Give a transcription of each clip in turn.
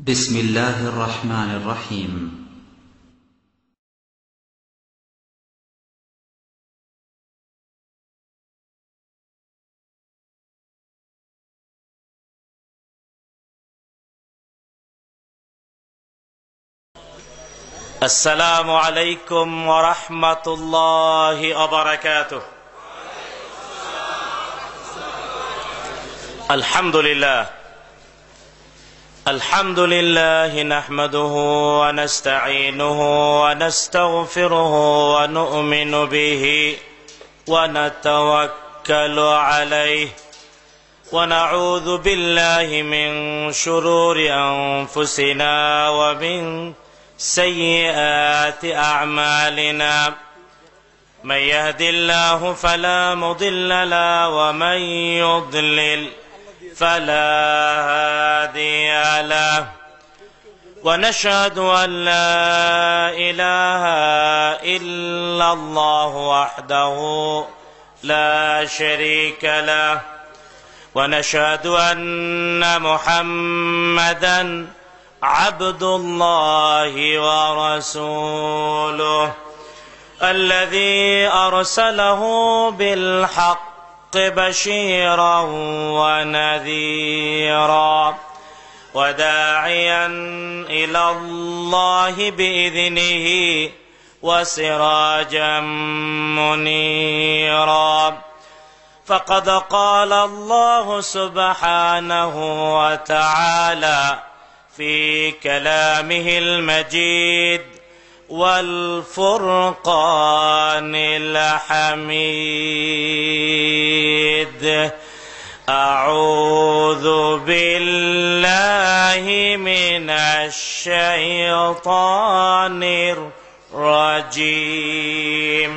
بسم الله الرحمن الرحيم. السلام عليكم ورحمة الله وبركاته. الحمد لله نحمده ونستعينه ونستغفره ونؤمن به ونتوكل عليه ونعوذ بالله من شرور أنفسنا ومن سيئات أعمالنا. من يهد الله فلا مضل له ومن يضلل فلا هادي له، ونشهد أن لا إله إلا الله وحده لا شريك له، ونشهد أن محمدا عبد الله ورسوله الذي أرسله بالحق بشيرا ونذيرا وداعيا إلى الله بإذنه وسراجا منيرا. فقد قال الله سبحانه وتعالى في كلامه المجيد والفرقان الحميد: أعوذ بالله من الشيطان الرجيم.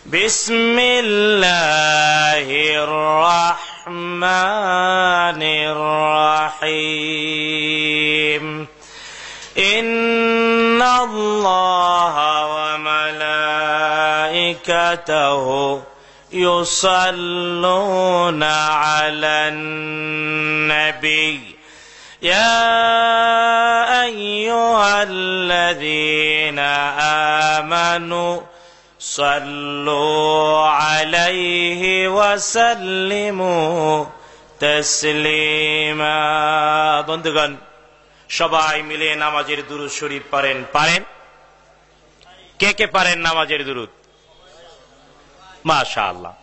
بسم الله الرحمن الرحيم. إن الله وملائكته يصلون على النبي يا أيها الذين آمنوا صلوا عليه وسلموا تسليما. বন্ধুগণ, সবাই মিলে নামাজের দুরূদ শরীফ পড়েন। কে কে পারেন নামাজের দুরূদ? মাশাআল্লাহ।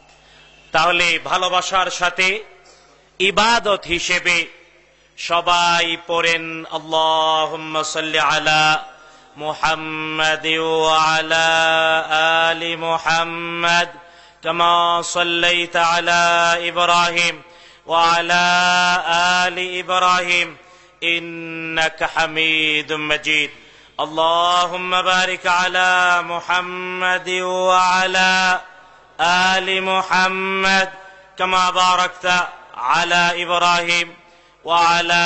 তাহলে ভালোবাসার সাথে ইবাদত হিসেবে সবাই পড়েন আল্লাহুম্মা সাল্লি আলা মুহাম্মাদ ওয়া আলা আলি মুহাম্মাদ কামা সাল্লাইতা আলা ইব্রাহিম ওয়া আলা আলি ইব্রাহিম ইন্নাকা হামিদুম মাজিদ। আল্লাহুম্মা বারিক আলা মুহাম্মাদ ওয়া আলা আলি মুহাম্মাদ কামা বারাকতা আলা ইব্রাহিম ওয়া আলা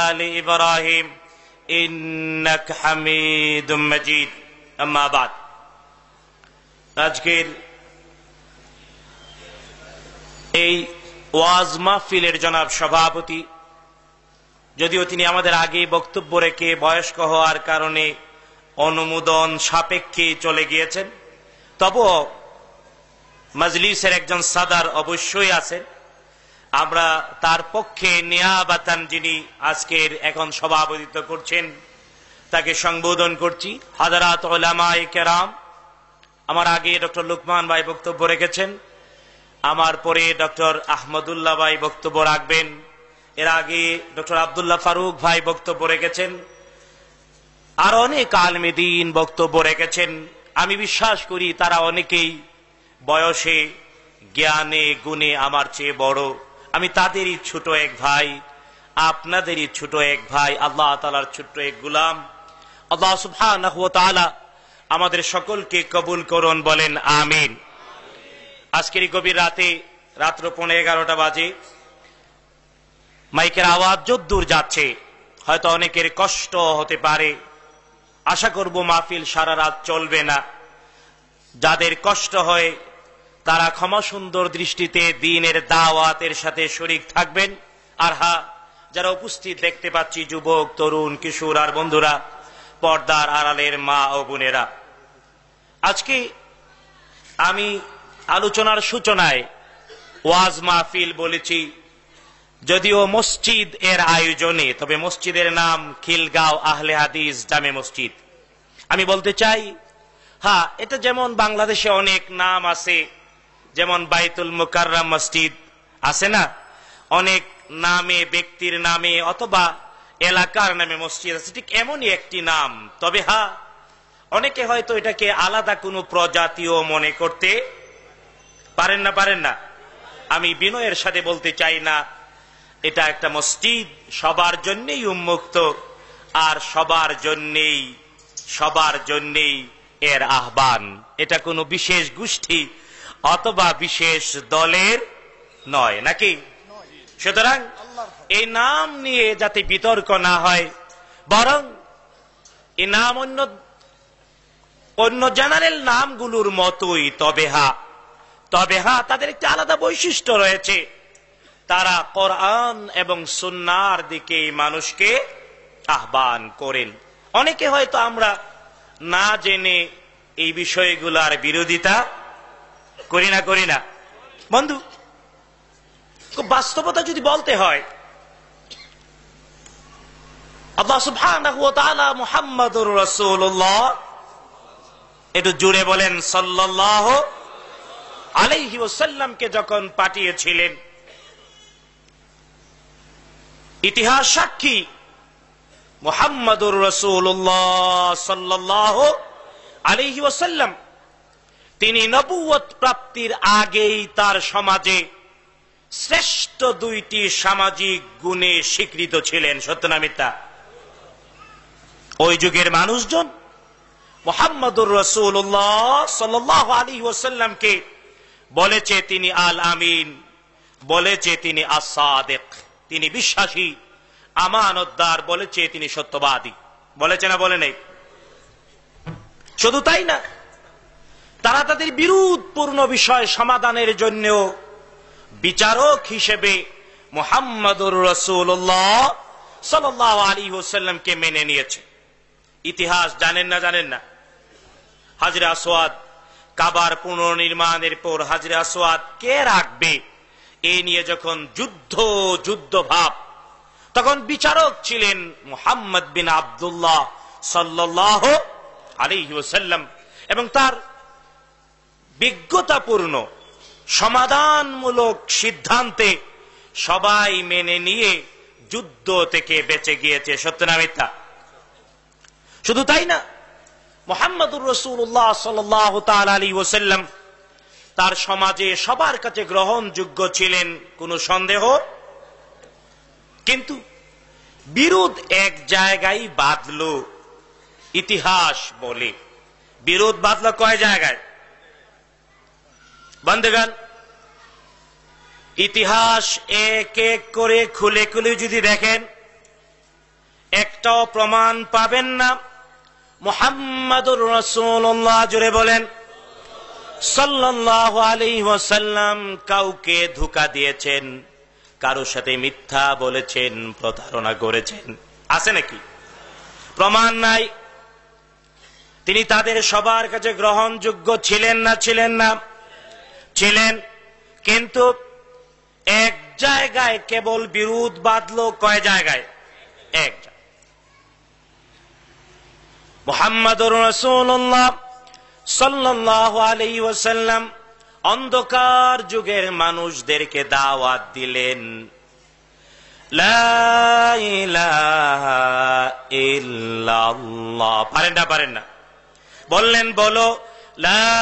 আলি ইব্রাহিম ইন্নাকা হামিদুম মাজিদ। আম্মা বাদ। আজকের এই ওয়াজ মাহফিলের জনাব সভাপতি, যদিও তিনি আমাদের আগে বক্তব্য রেখে বয়স্ক হওয়ার কারণে অনুমোদন সাপেক্ষে চলে গিয়েছেন, তবুও মজলিসের একজন সাদার অবশ্যই আছেন। আমরা তার পক্ষে নিয়াবাতান যিনি আজকের এখন সভাপতিত্ব করছেন তাকে সম্বোধন করছি। হাজারাত উলামায়ে কেরাম, আমার আগে ডক্টর লুকমান ভাই বক্তব্য রেখেছেন, আমার পরে ডক্টর আহমদুল্লাহ ভাই বক্তব্য রাখবেন, এর আগে ডক্টর আব্দুল্লাহ ফারুক ভাই বক্তব্য রেখেছেন, আর অনেক আলেমে দ্বীন বক্তব্য রেখেছেন। আমি বিশ্বাস করি তারা অনেকেই বয়সে জ্ঞানে গুণে আমার চেয়ে বড়। আমি তাদেরই ছোট এক ভাই, আপনাদেরই ছোট এক ভাই, আল্লাহ তাআলার ছোট্ট এক গোলাম। আল্লাহ সুবহানাহু ওয়া তাআলা আমাদের সকলকে কবুল করুন, বলেন আমিন। আজকের গভীর রাতে, রাত্র 11:15 বাজে, মাইকের আওয়াজ যদ্দূর যাচ্ছে হয়তো অনেকের কষ্ট হতে পারে। আশা করব মাহফিল সারা রাত চলবে না। যাদের কষ্ট হয় তারা ক্ষমা সুন্দর দৃষ্টিতে দ্বীনের দাওয়াতের সাথে শরীক থাকবেন। আর হ্যাঁ, যারা উপস্থিত দেখতে পাচ্ছি, যুবক, তরুণ, কিশোর আর বন্ধুরা, পর্দার আড়ালের মা ও বোনেরা, আজকে আমি আলোচনার সূচনায় ওয়াজ মাহফিল বলেছি, যদিও মসজিদ এর আয়োজনে, তবে মসজিদের নাম খিলগাঁও আহলে হাদিস জামে মসজিদ। আমি বলতে চাই, হ্যাঁ, এটা যেমন বাংলাদেশে অনেক নাম আছে, যেমন বাইতুল মুকাররম মসজিদ আছে না, অনেক নামে, ব্যক্তির নামে অথবা এলাকার নামে মসজিদ আছে, ঠিক এমনই একটি নাম। তবে হ্যাঁ, অনেকে হয়তো এটাকে আলাদা কোনো প্রজাতীয় মনে করতে পারেন না। আমি বিনয়ের সাথে বলতে চাই না, এটা একটা মসজিদ, সবার জন্যই উন্মুক্ত, আর সবার জন্যই এর আহ্বান। এটা কোনো বিশেষ গোষ্ঠী অথবা বিশেষ দলের নয়, নাকি? সুতরাং এই নাম নিয়ে যাতে বিতর্ক না হয়, বরং এই নাম অন্য জেনারেল নামগুলোর মতোই। তবে হ্যাঁ, তাদের একটি আলাদা বৈশিষ্ট্য রয়েছে। তারা কোরআন এবং সুন্নাহর দিকে মানুষকে আহ্বান করেন। অনেকে হয়তো আমরা না জেনে এই বিষয়গুলোর বিরোধিতা করি না। বন্ধু, খুব বাস্তবতা যদি বলতে হয়, আল্লাহ সুবহানাহু ওয়া তাআলা মুহাম্মাদুর রাসূলুল্লাহ, একটু জুড়ে বলেন, সাল্লাল্লাহু আলাইহি ওয়াসাল্লামকে যখন পাঠিয়েছিলেন, ইতিহাস সাক্ষী মুহাম্মাদুর রাসূলুল্লাহ সাল্লাল্লাহু আলাইহি ওয়াসাল্লাম তিনি নবুয়ত প্রাপ্তির আগেই তার সমাজে শ্রেষ্ঠ দুইটি সামাজিক গুণে স্বীকৃত ছিলেন। সত্য না মিথ্যা? ওই যুগের মানুষজন মুহাম্মাদুর রাসূলুল্লাহ সাল্লাল্লাহু আলাইহি ওয়াসাল্লামকে বলেছে তিনি আল আমিন, বলেছে তিনি আস-সাদিক, তিনি বিশ্বাসী, আমানতদার, বলেছে তিনি সত্যবাদী। বলেছে না বলে নাই? শুধু তাই না, তারা তাদের বিরোধপূর্ণ বিষয় সমাধানের জন্য বিচারক হিসেবে মুহাম্মাদুর রাসূলুল্লাহ সাল্লাল্লাহু আলাইহি ওয়াসাল্লামকে মেনে নিয়েছে। ইতিহাস জানেন না? হাজরে আসওয়াদ, কাবার পুনর্নির্মাণের পর হাজরে আসওয়াদ কে রাখবে, এই নিয়ে যখন যুদ্ধ ভাব, তখন বিচারক ছিলেন মুহাম্মদ বিন আব্দুল্লাহ সাল্লাল্লাহু আলাইহি ওয়াসাল্লাম, এবং তার বিজ্ঞতাপূর্ণ সমাধানমূলক সিদ্ধান্তে সবাই মেনে নিয়ে যুদ্ধ থেকে বেঁচে গিয়েছে। সত্য না মিথ্যা? শুধু তাই না, মুহাম্মাদুর রাসূলুল্লাহ সাল্লাল্লাহু তাআলা আলাইহি ওয়াসাল্লাম তার সমাজে সবার কাছে গ্রহণযোগ্য ছিলেন, কোনো সন্দেহ। কিন্তু বিরোধ এক জায়গায় বাঁধল, ইতিহাস বলে। বিরোধ বাঁধল কয় জায়গায়? বন্ধুগণ, ইতিহাস এক এক করে খুলে যদি দেখেন, একটাও প্রমাণ পাবেন না মুহাম্মাদুর রাসূলুল্লাহ, জোরে বলেন, সাল্লাল্লাহু আলাইহি ওয়াসাল্লাম কাউকে ধোঁকা দিয়েছেন, কারোর সাথে মিথ্যা বলেছেন, প্রতারণা করেছেন। আছে নাকি? প্রমাণ নাই। তিনি তাদের সবার কাছে গ্রহণযোগ্য ছিলেন না? ছিলেন। কিন্তু এক জায়গায় কেবল বিরোধ বাঁধল। কয় জায়গায়? এক জায়গায়। মুহাম্মাদুর রাসূলুল্লাহ সাল্লাল্লাহু আলাইহি ওয়াসাল্লাম অন্ধকার যুগের মানুষদেরকে দাওয়াত দিলেন, লা ইলাহা ইল্লাল্লাহ। পারেন না? বললেন, বলো লা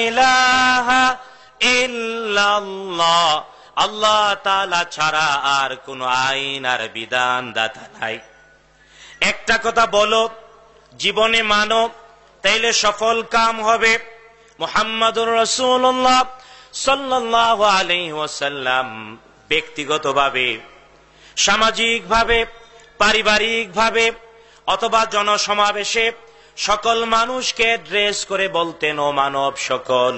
ইলাহা ইল্লাল্লাহ, আল্লাহ তাআলা ছাড়া আর কোন আইন আর বিধান দাতা নাই। একটা কথা বলো, জীবনে মানো, তাইলে সফল কাম হবে। মুহাম্মাদুর রাসূলুল্লাহ সাল্লাল্লাহু আলাইহি ওয়াসাল্লাম ব্যক্তিগতভাবে, সামাজিকভাবে, পারিবারিকভাবে অথবা জনসমাবেশে সকল মানুষকে ড্রেস করে বলতেন, ও মানব সকল,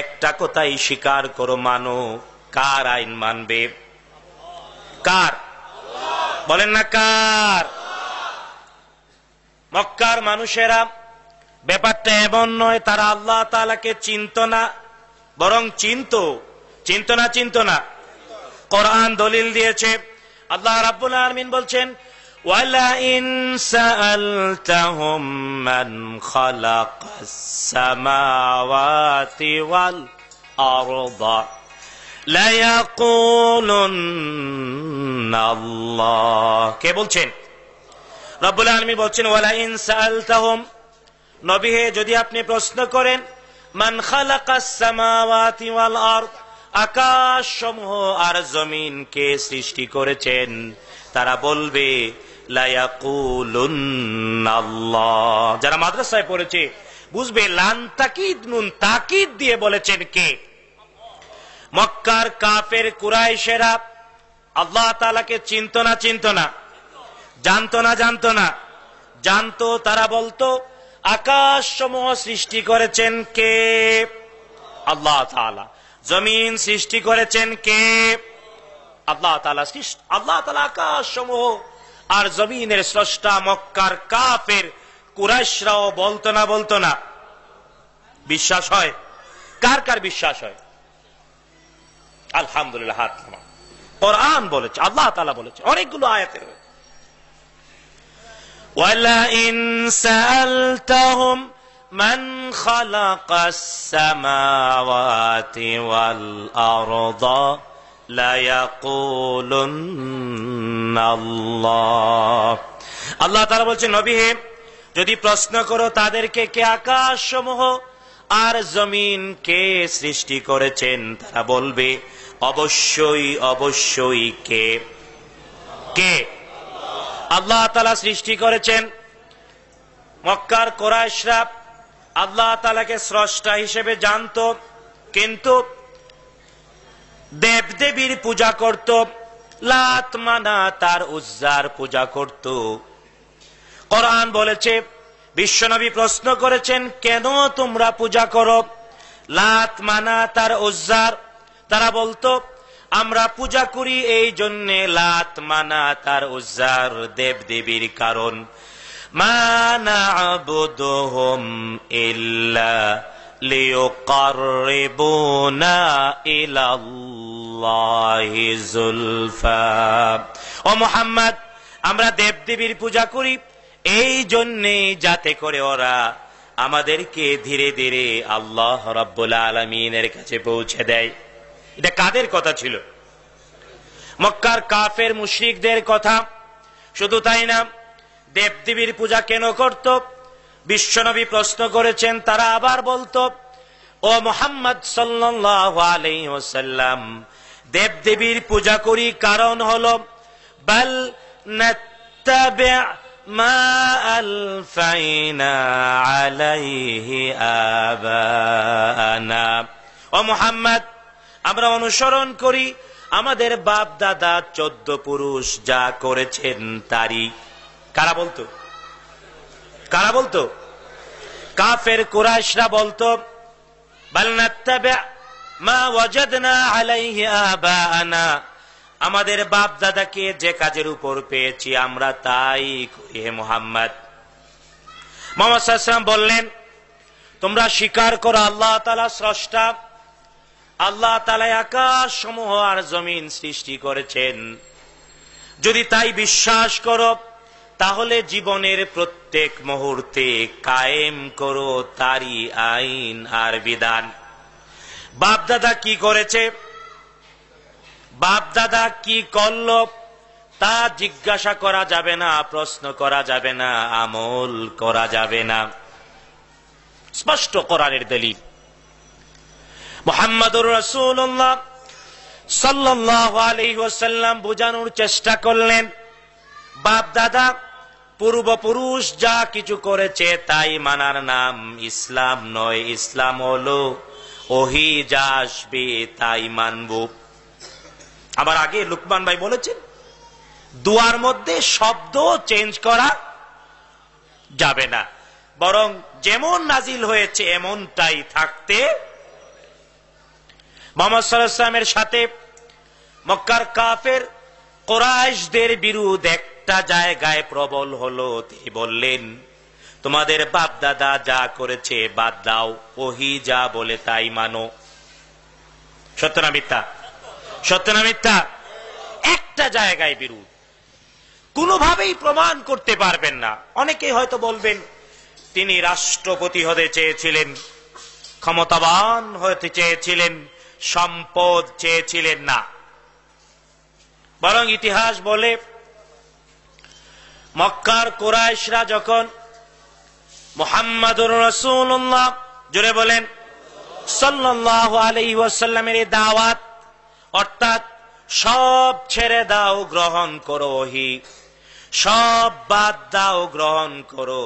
একটা কথাই স্বীকার করো, মানো। কার আইন মানবে? কার? বলেন না কার? মক্কার মানুষেরা ব্যাপারটা এমন নয় তারা আল্লাহ তাআলাকে চিনত না, বরং চিনত না। কোরআন দলিল দিয়েছে। আল্লাহ রাব্বুল আলামিন বলছেন, ওয়ালা ইন সাআলতাহুম মান খালাকাস সামাওয়াতি ওয়াল আরদা লা ইয়াকুলুন্না আল্লাহ। কে বলছেন? রব্বুল আলামিন বলছেন, ওয়ালা ইন সাআলতাহুম, নবী হে যদি আপনি প্রশ্ন করেন, মান খালাকাস সামাওয়াতি ওয়াল আরদ, আকাশ সমূহ আর জমিন কে সৃষ্টি করেছেন, তারা বলবে লা ইয়াকুলুন্না আল্লাহ। যারা মাদ্রাসায় পড়েছে বুঝবে, লান তাকিদ নুন তাকিদ দিয়ে বলেছেন কে? মক্কার কাফের কুরাইশেরা আল্লাহ তাআলাকে চিনত না, জানতো না। তারা বলতো আকাশ সমূহ সৃষ্টি করেছেন কে? আল্লাহ তাআলা। জমিন সৃষ্টি করেছেন কে? আল্লাহ তাআলা। আল্লাহ তাআলা আকাশ সমূহ আর জমিনের স্রষ্টা। মক্কার কাফের কুরাইশরাও বলতো না। বিশ্বাস হয়? কার বিশ্বাস হয়? আলহামদুলিল্লাহ, হাত নামান। কোরআন বলেছে, আল্লাহ তাআলা বলেছে, অনেকগুলো আয়াতে রয়েছে। وَلَئِنْ سَأَلْتَهُمْ مَنْ خَلَقَ السَّمَاوَاتِ وَالْأَرْضَ لَيَقُولُنَّ اللَّهُ। আল্লাহ তাআলা বলছেন, নবী হে যদি প্রশ্ন করো তাদেরকে কে আকাশ সমূহ আর জমিন কে সৃষ্টি করেছেন, তারা বলবে অবশ্যই কে? আল্লাহ তাআলা সৃষ্টি করেছেন। মক্কার কুরাইশরা আল্লাহ তাআলাকে স্রষ্টা হিসেবে জানতো, কিন্তু দেবদেবীর পূজা করত, লাত মানাত আর উজ্জার পূজা করত। কোরআন বলেছে, বিশ্বনবী প্রশ্ন করেছেন, কেন তোমরা পূজা করো লাত মানাত আর উজ্জার? তারা বলতো, আমরা পূজা করি এই জন্যে লাত মানাত আর উজ্জার দেবদেবীর কারণ। মা না'বুদুহুম ইল্লা লিয়ুকাররিবুনা ইলাল্লাহি যুলফা। ও মুহাম্মদ, আমরা দেবদেবীর পূজা করি এই জন্যে যাতে করে ওরা আমাদেরকে ধীরে ধীরে আল্লাহ রাব্বুল আলামিনের কাছে পৌঁছে দেয়। এটা কাদের কথা ছিল? মক্কার কাফের মুশরিকদের কথা। শুধু তাই না, দেবদেবীর পূজা কেন করত? বিশ্বনবী প্রশ্ন করেছেন। তারা আবার বলতো, ও মুহাম্মদ সাল্লাল্লাহু আলাইহি ওয়াসাল্লাম, দেবদেবীর পূজা করি কারণ হলো বাল নাত্তাবি মা আলফাইনা আলাইহি আবানা। ও মুহাম্মদ, আমরা অনুসরণ করি আমাদের বাপ দাদা 14 পুরুষ যা করেছেন তারই। কারা বলতো? কাফের কুরাইশরা বলতো, বাল নাত্তাবি মা ওয়াজাদনা আলাইহি আবানা, আমাদের বাপ দাদাকে যে কাজের উপর পেয়েছি আমরা তাই করি। হে মুহাম্মদ, মুহাম্মদ সাল্লাল্লাহু আলাইহি ওয়াসাল্লাম বললেন, তোমরা স্বীকার করো আল্লাহ তাআলা স্রষ্টা, আল্লাহ তাআলা আকাশ সমূহ আর জমিন সৃষ্টি করেছেন। যদি তাই বিশ্বাস করো তাহলে জীবনের প্রত্যেক মুহূর্তে কায়েম করো তারই আইন আর বিধান। বাপদাদা কি করেছে, বাপদাদা কি করল তা জিজ্ঞাসা করা যাবে না, প্রশ্ন করা যাবে না, আমল করা যাবে না। স্পষ্ট কোরআনের দলিল। মুহাম্মদুর রাসূলুল্লাহ সাল্লাল্লাহু আলাইহি ওয়াসাল্লাম বোঝানোর চেষ্টা করলেন, বাপ দাদা পূর্বপুরুষ যা কিছু করেছে তাই মানার নাম ইসলাম নয়। ইসলাম হলো ওহী যা আসবে তাই মানব। আবার আগে লুকমান ভাই বলেছেন, দুয়ার মধ্যে শব্দ চেঞ্জ করা যাবে না, বরং যেমন নাজিল হয়েছে এমনটাই থাকতে। মুহাম্মদ সাল্লাল্লাহু আলাইহি ওয়াসাল্লামের সাথে মক্কার কাফের কুরাইশদের বিরুদ্ধে একটা জায়গায় প্রবল হলো। তিনি বললেন, তোমাদের বাপ দাদা যা করেছে বাদ দাও, ওহী যা বলে তাই মানো। সত্য না মিথ্যা? সত্য না মিথ্যা? একটা জায়গায় বিরোধ, কোনোভাবেই প্রমাণ করতে পারবেন না। অনেকেই হয়তো বলবেন তিনি রাষ্ট্রপতি হতে চেয়েছিলেন, ক্ষমতাবান হতে চেয়েছিলেন, সম্পদ চেয়েছিলেন না। বরং ইতিহাস বলে মক্কার কুরাইশরা যখন মুহাম্মাদুর রাসূলুল্লাহ, জোরে বলেন, সাল্লাল্লাহু আলাইহি ওয়াসাল্লামের দাওয়াত, অর্থাৎ সব ছেড়ে দাও গ্রহণ করো ওহী, সব বাদ দাও গ্রহণ করো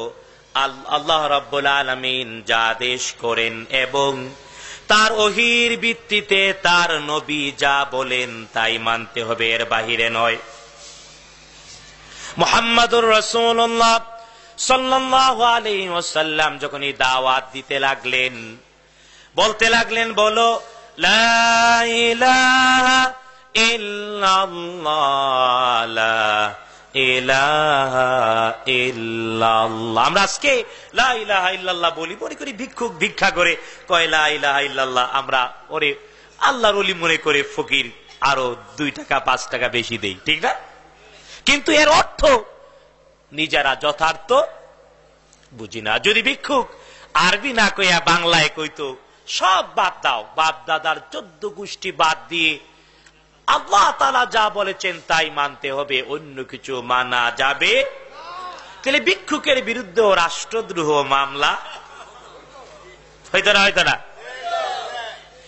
আল্লাহ রাব্বুল আলামিন যা আদেশ করেন এবং তার ওহীর ভিত্তিতে তার নবী যা বলেন তাই মানতে হবে, এর বাহিরে নয়। মুহাম্মাদুর রাসূলুল্লাহ সাল্লাল্লাহু আলাইহি ওয়াসাল্লাম যখন এই দাওয়াত দিতে লাগলেন, বলতে লাগলেন, বলো লা ইলাহা ইল্লাল্লাহ, লা ইলাহা ইল্লাল্লাহ। আমরা আজকে লা ইলাহা ইল্লাল্লাহ বলি, মনে করি ভিক্ষুক ভিক্ষা করে কয় লা ইলাহা ইল্লাল্লাহ, আমরা ওরে আল্লাহর ওলি মনে করে ফকির আরো 2 টাকা 5 টাকা বেশি দেই, ঠিক না? কিন্তু এর অর্থ নিজেরা যথার্থ বুঝি না। যদি ভিক্ষুক আরবি না কইয়া বাংলায় কইতো, সব বাদ দাও, বাপ দাদার 14 গোষ্ঠী বাদ দিয়ে আল্লাহ তাআলা যা বলেছেন তাই মানতে হবে, অন্য কিছু মানা যাবে, তাহলে ভিক্ষুকের বিরুদ্ধে রাষ্ট্রদ্রোহ মামলা হইতো না? হইতো না?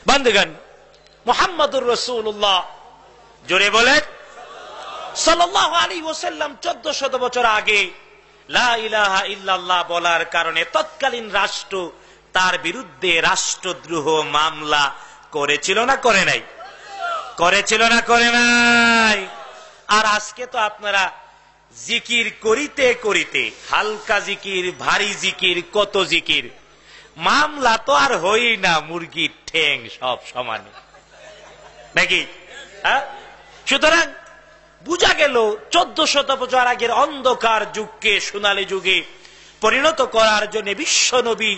বন্ধুগণ, মুহাম্মাদুর রাসূলুল্লাহ, জোরে বলেন, সাল্লাল্লাহু আলাইহি ওয়াসাল্লাম 1400 বছর আগে লা ইলাহা ইল্লাল্লাহ বলার কারণে তৎকালীন রাষ্ট্র তার বিরুদ্ধে রাষ্ট্রদ্রোহ মামলা করেছিল না করে নাই? করেছিল না করে নাই? আর আজকে তো আপনারা জিকির করিতে করিতে, হালকা জিকির, ভারী জিকির, কত জিকির, মামলা তো আর হই না, মুরগির ঠ্যাং সব সমানে, নাকি? সুতরাং বুঝা গেল 1400 বছর আগের অন্ধকার যুগকে সোনালী যুগে পরিণত করার জন্য বিশ্ব নবী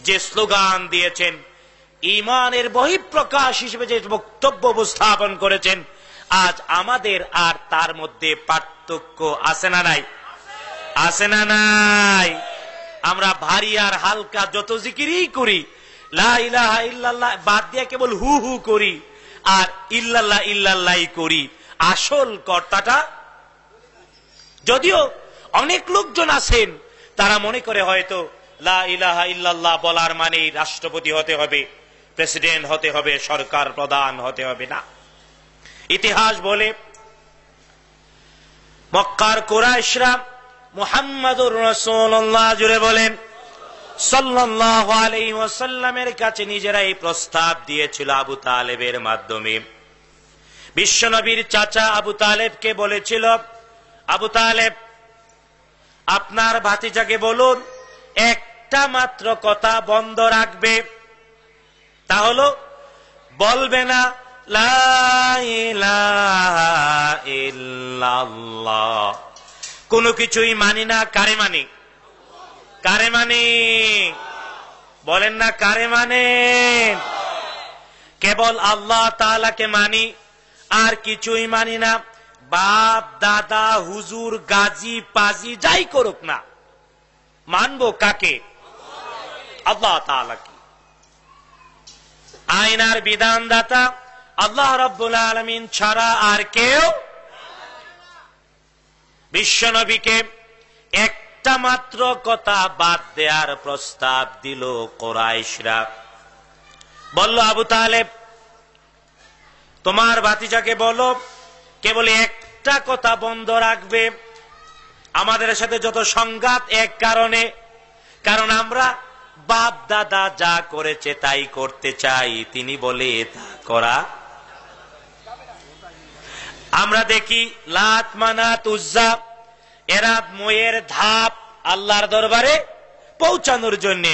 যে স্লোগান দিয়েছেন, ঈমানের বহিঃপ্রকাশ হিসেবে যে বক্তব্য উপস্থাপন করেছেন, আজ আমাদের আর তার মধ্যে পার্থক্য আছে না নাই? আছে না নাই? আমরা ভারী আর হালকা যত জিকিরই করি, লা ইলাহা ইল্লাল্লাহ বাদ দিয়ে কেবল হু হু করি আর ইল্লাল্লাহ ইল্লাল্লাহ করি, আসল কর্তাটা। যদিও অনেক লোকজন আছেন তারা মনে করে হয়তো লা ইলাহা ইল্লাল্লাহ বলার মানে রাষ্ট্রপতি হতে হবে, প্রেসিডেন্ট হতে হবে, সরকার প্রধান হতে হবে। না, ইতিহাস বলে মক্কার কুরাইশরা মুহাম্মাদুর রাসূলুল্লাহ, জুড়ে বলেন, সাল্লাল্লাহু আলাইহি ওয়াসাল্লামের কাছে নিজেরাই প্রস্তাব দিয়েছিল আবু তালেবের মাধ্যমে। বিশ্বনবীর চাচা আবু তালেবকে বলেছিল, আবু তালেব, আপনার ভাতিজাকে বলুন একটা মাত্র কথা বন্ধ রাখবে, তা হলো বলবে না লা ইলাহা ইল্লাল্লাহ, কোনো কিছুই মানি না। কারে মানি? কারে মানি? বলেন না কারে মানেন? কেবল আল্লাহ তাআলাকে মানি, আর কিছুই মানি না। বাপ দাদা হুজুর গাজী পাজি যাই করুক না, মানবো কাকে? আল্লাহ তাআলাকে। আইনার বিধানদাতা আল্লাহ রাব্বুল আলামিন ছাড়া আর কেউ। বিশ্বনবীকে একটা মাত্র কথা বাদ দেওয়ার প্রস্তাব দিল কুরাইশরা। বলল, আবু তালেব, তোমার ভাতিজাকে বলো কেবল একটা কথা বন্ধ রাখবে। আমাদের সাথে যত সংঘাত এক কারণে, কারণ আমরা বাপ দাদা যা করেছে তাই করতে চাই, তিনি বলে তা করা। আমরা দেখি লাত মানাত উজ্জা এরা ময়ের ধাপ আল্লাহর দরবারে পৌঁছানোর জন্য,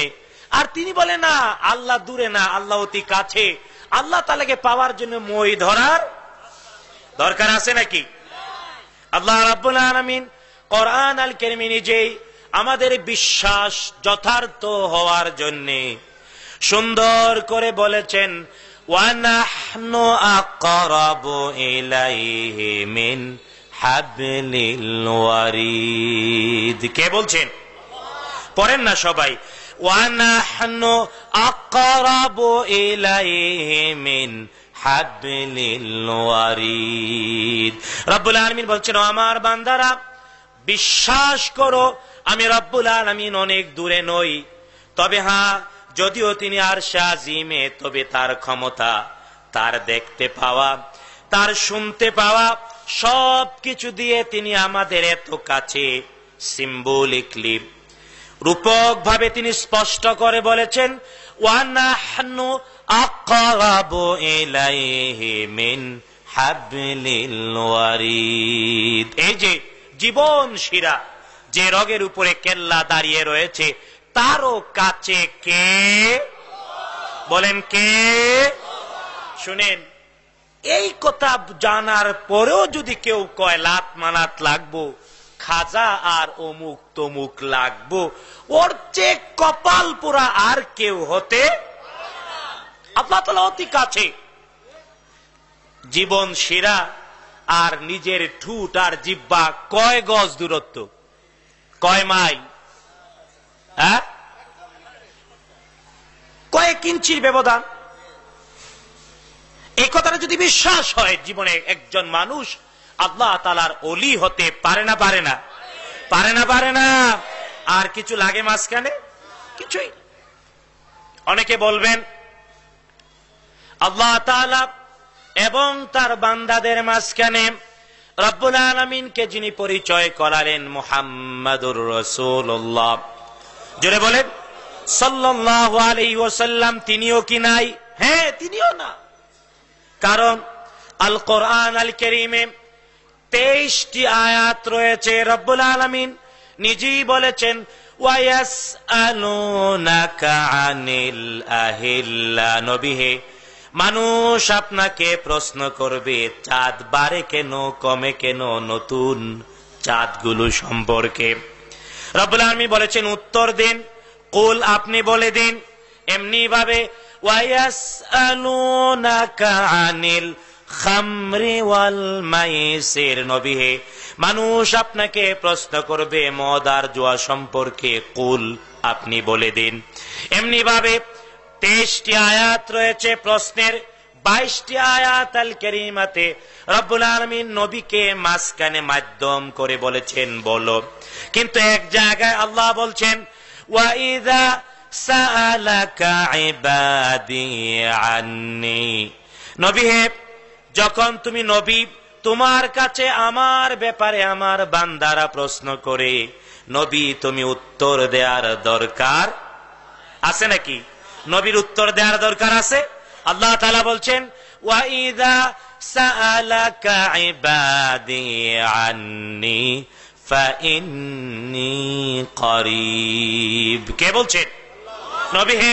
আর তিনি বলে না আল্লাহ দূরে না, আল্লাহ অতি কাছে। আল্লাহ তাআলাকে পাওয়ার জন্য মই ধরার দরকার আছে নাকি? আল্লাহ রাব্বুল আলামিন কোরআন আল কারীমে নিজেই আমাদের বিশ্বাস যথার্থ হওয়ার জন্য সুন্দর করে বলেছেন, ওয়া নাহনু আকরাবু ইলাইহি মিন হাবলিল ওয়ারিদ। কে বলছেন? পড়েন না সবাই, ওয়া নাহনু আকরাবু ইলাইহি মিন হাবলিল ওয়ারিদ। রব্বুল আলামিন বলছেন, আমার বান্দারা বিশ্বাস করো আমি রব্বুল আলামিন অনেক দূরে নই, তবে হ্যাঁ যদিও তিনি আরশে আজিমে, তবে তার ক্ষমতা, তার দেখতে পাওয়া, তার শুনতে পাওয়া সব কিছু দিয়ে তিনি আমাদের এত কাছে। সিম্বলিকলি, রূপক ভাবে তিনি স্পষ্ট করে বলেছেন, ওয়া নাহনু আকরাবু ইলাইহি মিন হাবলিল ওয়ারিদ। এই যে জীবন শিরা, যে রগের উপরে কেল্লা দাঁড়িয়ে রয়েছে, তারও কাছে কে? বলেন কে? শুনেন, এই কথা জানার পরেও যদি কেউ কয় লাত মানাত লাগবো, খাজা আর অমুক তমুক লাগবো, ওর চেয়ে কপাল পোড়া আর কেউ হতে আল্লাহ তাআলা অতি কাছে। জীবন শিরা আর নিজের ঠুট আর জিহ্বা কয় গজ দূরত্ব? কয় মাইল? কয়েক ইঞ্চির ব্যবধান। এই কথাটা যদি বিশ্বাস হয়, জীবনে একজন মানুষ আল্লাহ তাআলার ওলি হতে পারে না? পারে না? পারে না? পারে না? আর কিছু লাগে মাঝখানে? কিছুই। অনেকে বলবেন আল্লাহ তাআলা এবং তার বান্দাদের মাঝখানে রব্বুল আলামিনকে যিনি পরিচয় করালেন মুহাম্মাদুর রাসূলুল্লাহ, জোরে বলেন সাল্লাল্লাহু আলাইহি ওয়াসাল্লাম, তিনিও কি নাই? হ্যাঁ, তিনিও না। কারণ আল কোরআন আল কারীমে 23টি আয়াত রয়েছে। রব্বুল আলামিন নিজেই বলেছেন, ওয়া ইয়াসআলুনাকা আনিল আহিল্লা। নবী হে, মানুষ আপনাকে প্রশ্ন করবে চাঁদ বাড়ে কেন, কমে কেন, নতুন চাঁদগুলো সম্পর্কে। রব্বুল আলামিন বলেছেন উত্তর দিন, কুল, আপনি বলে দিন। এমনি ভাবে ওয়া ইয়াসআলুনাকা আনিল খামরি ওয়াল মাইসির। নবী হে, মানুষ আপনাকে প্রশ্ন করবে মদ আর জুয়া সম্পর্কে, কুল, আপনি বলে দিন। এমনি ভাবে 23টি আয়াত রয়েছে প্রশ্নের, 22টি আয়াত আল কারীমাতে রব্বুল আলামিন নবীকে মাঝখানে মাধ্যম করে বলেছেন বলো। কিন্তু এক জায়গায় আল্লাহ বলছেন, ওয়া ইযা সাআলাকা ইবাদি আন্নি। নবী হে, যখন তুমি নবী, তোমার কাছে আমার ব্যাপারে আমার বান্দারা প্রশ্ন করে, নবী তুমি উত্তর দেওয়ার দরকার আছে নাকি? নবীর উত্তর দেওয়ার দরকার আছে? আল্লাহ তাআলা বলছেন, ওয়া ইযা সাআলাকা ইবাদি আন্নি ফাইন্নী করিব। কে বলছেন? নবী হে,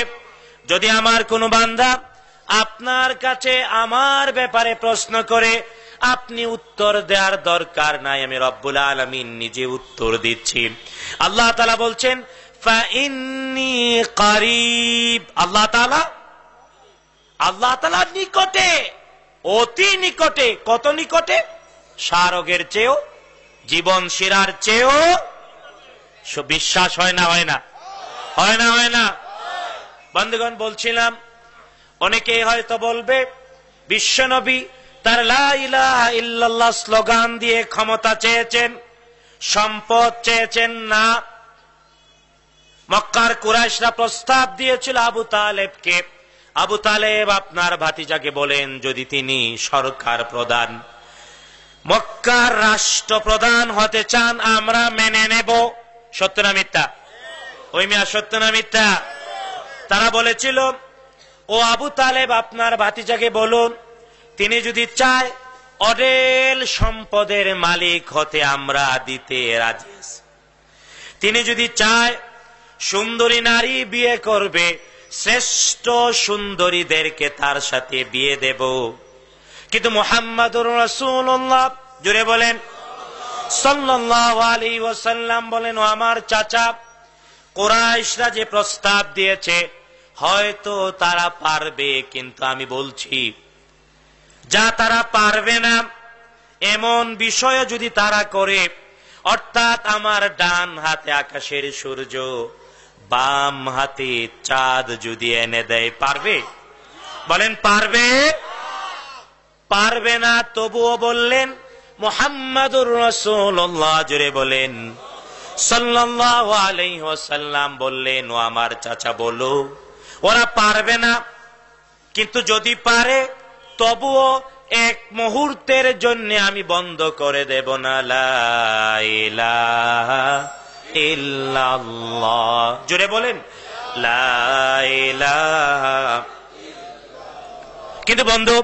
যদি আমার কোন বান্দা আপনার কাছে আমার ব্যাপারে প্রশ্ন করে, আপনি উত্তর দেওয়ার দরকার নাই, আমি রব্বুল আলামিন নিজে উত্তর দিচ্ছি। আল্লাহ তাআলা বলছেন, ফাইন্নী করিব। আল্লাহ তাআলা নিকটে, অতি নিকটে। কত নিকটে? সারগের চেয়েও, জীবন শিরার চেয়েও। বিশ্বাস হয় না? হয় না? হয় না? হয় না? বন্ধুগণ, বলছিলাম অনেকেই হয়তো বলবে বিশ্বনবী তার লা ইলাহা ইল্লাল্লাহ স্লোগান দিয়ে ক্ষমতা চেয়েছেন, সম্পদ চেয়েছেন না। মক্কার কুরাইশরা প্রস্তাব দিয়েছিল আবু তালেবকে, আবু তালেব আপনার ভাতিজাকে বলেন যদি তিনি সরকার প্রধান, মক্কার রাষ্ট্রপ্রধান হতে চান, আমরা মেনে নেব। সত্য না মিথ্যা? ওই মিয়া সত্য না মিথ্যা? তারা বলেছিল, ও আবু তালেব আপনার ভাতিজাকে বলুন, তিনি যদি চায় অঢেল সম্পদের মালিক হতে আমরা দিতে রাজি আছি। তিনি যদি চায় সুন্দরী নারী বিয়ে করবে, শ্রেষ্ঠ সুন্দরীদেরকে তার সাথে বিয়ে দেব। কিন্তু মুহাম্মাদুর রাসূলুল্লাহ, জুড়ে বলেন সাল্লাল্লাহু আলাইহি ওয়াসাল্লাম বলেন, ও আমার চাচা, কুরাইশরা যে প্রস্তাব দিয়েছে হয়তো তারা পারবে, কিন্তু আমি বলছি যা তারা পারবে না এমন বিষয় যদি তারা করে, অর্থাৎ আমার ডান হাতে আকাশের সূর্য, বাম হাতে চাঁদ যদি এনে দেয়, পারবে? বলেন পারবে? পারবে না। তবুও বললেন মুহাম্মাদুর রাসূলুল্লাহ, জোরে বলেন সাল্লাল্লাহু আলাইহি ওয়াসাল্লাম বললেন, ও আমার চাচা বলো, ওরা পারবে না, কিন্তু যদি পারে তবুও এক মুহূর্তের জন্য আমি বন্ধ করে দেব না, লা ইলাহা ইল্লাল্লাহ, জোরে বলেন লা ইলাহা। কিন্তু বন্ধু,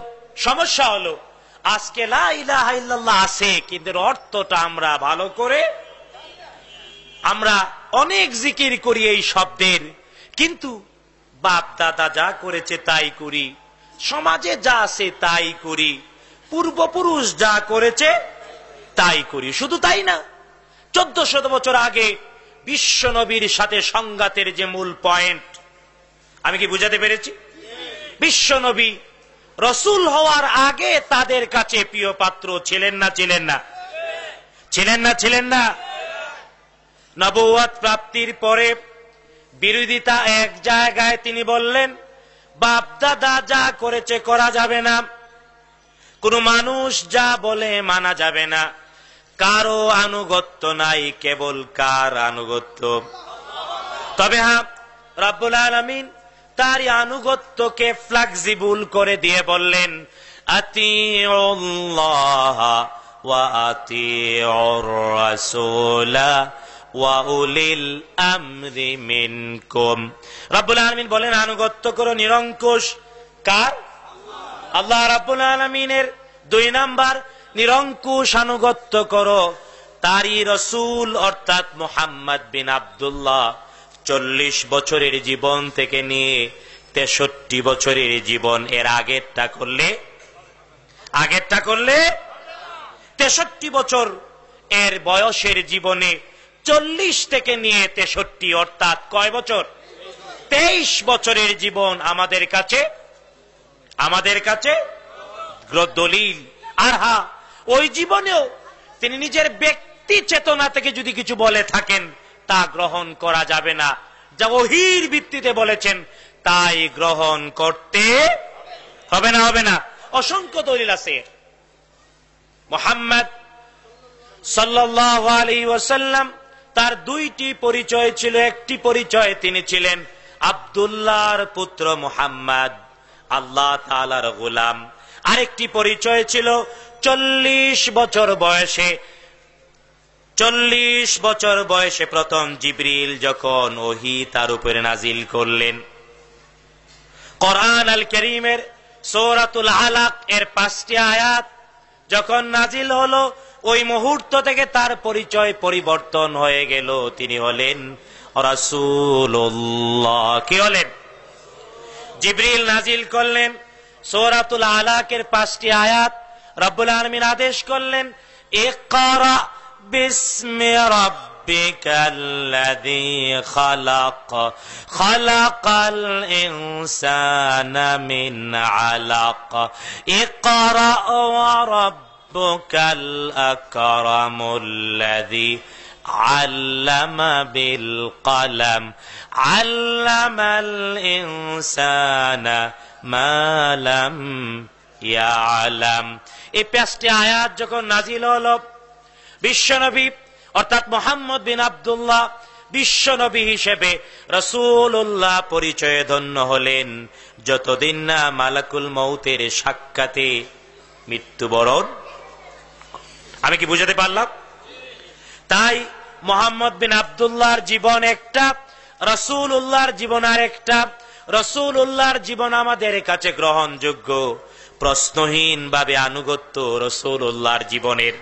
সমস্যা হলো আজকে লা ইলাহা ইল্লাল্লাহ আছে, কিন্তু অর্থটা আমরা ভালো করে, আমরা অনেক জিকির করি এই শব্দের, কিন্তু বাপ দাদা যা করেছে তাই করি, সমাজে যা আছে তাই করি, পূর্বপুরুষ যা করেছে তাই করি। শুধু তাই না, 1400 বছর আগে বিশ্ব নবীর সাথে সংঘাতের যে মূল পয়েন্ট, আমি কি বুঝাতে পেরেছি? বিশ্ব নবী রসুল হওয়ার আগে তাদের কাছে প্রিয় পাত্র ছিলেন না ছিলেন না? ছিলেন না ছিলেন না? নবুয়ত প্রাপ্তির পরে বিরোধিতা এক জায়গায়, তিনি বললেন বাপ দাদা যা করেছে করা যাবে না, কোন মানুষ যা বলে মানা যাবে না, কারো আনুগত্য নাই, কেবল কার আনুগত্য? তবে হ্যাঁ, রব্বুল আলামিন তার আনুগত্যকে ফ্লেক্সিবল করে দিয়ে বললেন, আতিউল্লাহ ওয়া আতিউর রাসূলা ওয়া উলিল আমরি মিনকুম। রব্বুল আলামিন বলেন আনুগত্য করো নিরঙ্কুশ কার? আল্লাহ রাব্বুল আলামিনের। 2 নাম্বার, নিরঙ্কুশ আনুগত্য করো তারই রসূল অর্থাৎ মুহাম্মদ বিন আব্দুল্লাহ 40 বছরের জীবন থেকে নিয়ে 63 বছরের জীবন, এর আগেরটা করলে 63 বছর এর বয়সের জীবনে 40 থেকে নিয়ে 63 অর্থাৎ কয় বছর? 23 বছরের জীবন আমাদের কাছে দলিল। আর হ্যাঁ, ওই জীবনেও তিনি নিজের ব্যক্তি চেতনা থেকে যদি কিছু বলে থাকেন তা গ্রহণ করা যাবে না, যা ওহীর ভিত্তিতে বলেছেন তাই গ্রহণ করতে হবে না। অসংখ্য দলিল আছে। মুহাম্মদ সাল্লাল্লাহু আলাইহি ওয়াসাল্লাম তার 2টি পরিচয় ছিল। একটি পরিচয় তিনি ছিলেন আব্দুল্লাহর পুত্র মুহাম্মদ, আল্লাহ তাআলার গোলাম। আরেকটি পরিচয় ছিল 40 বছর বয়সে প্রথম জিবরিল যখন ওহী তার উপরে নাজিল করলেন। কোরআন আল কারীমের সূরাতুল আলাক এর 5টি আয়াত যখন নাজিল হলো, ওই মুহূর্ত থেকে তার পরিচয় পরিবর্তন হয়ে গেল। তিনি হলেন রাসূলুল্লাহ। কি হলেন? জিবরিল নাজিল করলেন সূরাতুল আলাকের 5টি আয়াত। রব্বুল আলামিন আদেশ করলেন, ইকরা বিসমি রাব্বিকাল্লাযী খালাক, খালাকাল ইনসানা মিন আলাক, ইকরা ওয়া রাব্বুকাল আকরামুল্লাযী আল্লামা বিল কলম, আল্লামাল ইনসানা মা লাম ইয়ালাম। এই 5টি আয়াত যখন নাজিল হলো, বিশ্বনবী অর্থাৎ মুহাম্মদ বিন আব্দুল্লাহ বিশ্বনবী হিসেবে রাসূলুল্লাহ পরিচয়ে ধন্য হলেন, যতদিন না মালাকুল মউতের সাক্ষাতে মৃত্যুবরণ। আমি কি বুঝাতে পারলাম? তাই মুহাম্মদ বিন আব্দুল্লাহর জীবন একটা, রাসূলুল্লাহর জীবন আরেকটা। রাসূলুল্লাহর জীবন আমাদের কাছে গ্রহণযোগ্য, প্রশ্নহীন ভাবে আনুগত্য রাসূলুল্লাহর জীবনের,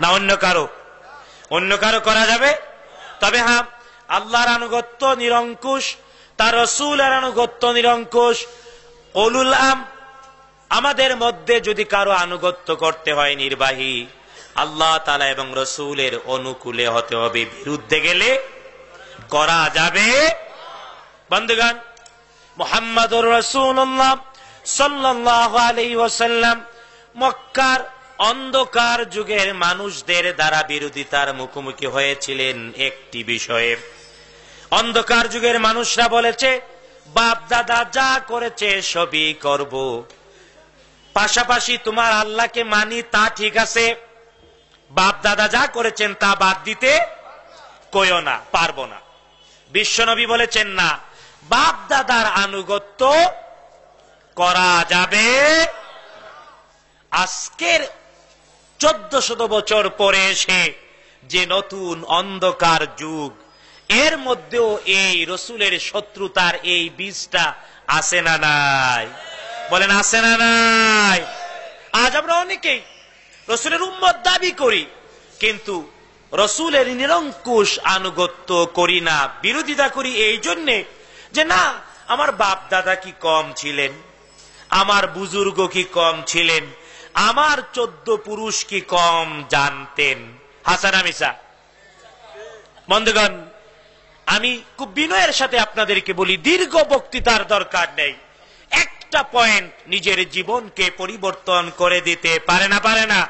না অন্য কারো করা যাবে? তবে হ্যাঁ, আল্লাহর আনুগত্য নিরঙ্কুশ, তার রাসূলের আনুগত্য নিরঙ্কুশ। উলুল আম, আমাদের মধ্যে যদি কারো আনুগত্য করতে হয় নির্বাহী, আল্লাহ তাআলা এবং রাসূলের অনুকূলে হতে হবে, বিরুদ্ধে গেলে করা যাবে। বন্ধুগণ, মুহাম্মদুর রাসূলুল্লাহ সাল্লাল্লাহু আলাইহি ওয়াসাল্লাম মক্কার অন্ধকার যুগের মানুষদের দ্বারা বিরোধিতার মুখোমুখি হয়েছিলেন একটি বিষয়ে। অন্ধকার যুগের মানুষরা বলেছে, বাপ দাদা যা করেছে সবই করব, পাশাপাশি তোমার আল্লাহকে মানি, তা ঠিক আছে, বাপ দাদা যা করেছেন তা বাদ দিতে কইও না, পারবো না। বিশ্বনবী বলেছেন, না, বাপ দাদার আনুগত্য করা যাবে। আজকের 1400 বছর পরে এসে যে নতুন অন্ধকার যুগ, এর মধ্যেও এই রসুলের শত্রুতার এই বীজটা আছে না নাই? বলেন আছে না নাই? আজ আমরা অনেকেই রসুলের উম্মত দাবি করি, কিন্তু রসুলের নিরঙ্কুশ আনুগত্য করি না, বিরোধিতা করি এই জন্যে যে না, আমার বাপ দাদা কি কম ছিলেন, আমার বুজুর্গ কি কম ছিলেন, আমার 14 পুরুষ কি কম জানতেন? হাসানা মিসা? বন্ধুগণ, আমি খুব বিনয়ের সাথে আপনাদেরকে বলি, দীর্ঘ বক্তৃতার দরকার নেই, একটা পয়েন্ট নিজের জীবনকে পরিবর্তন করে দিতে পারে না, পারে না,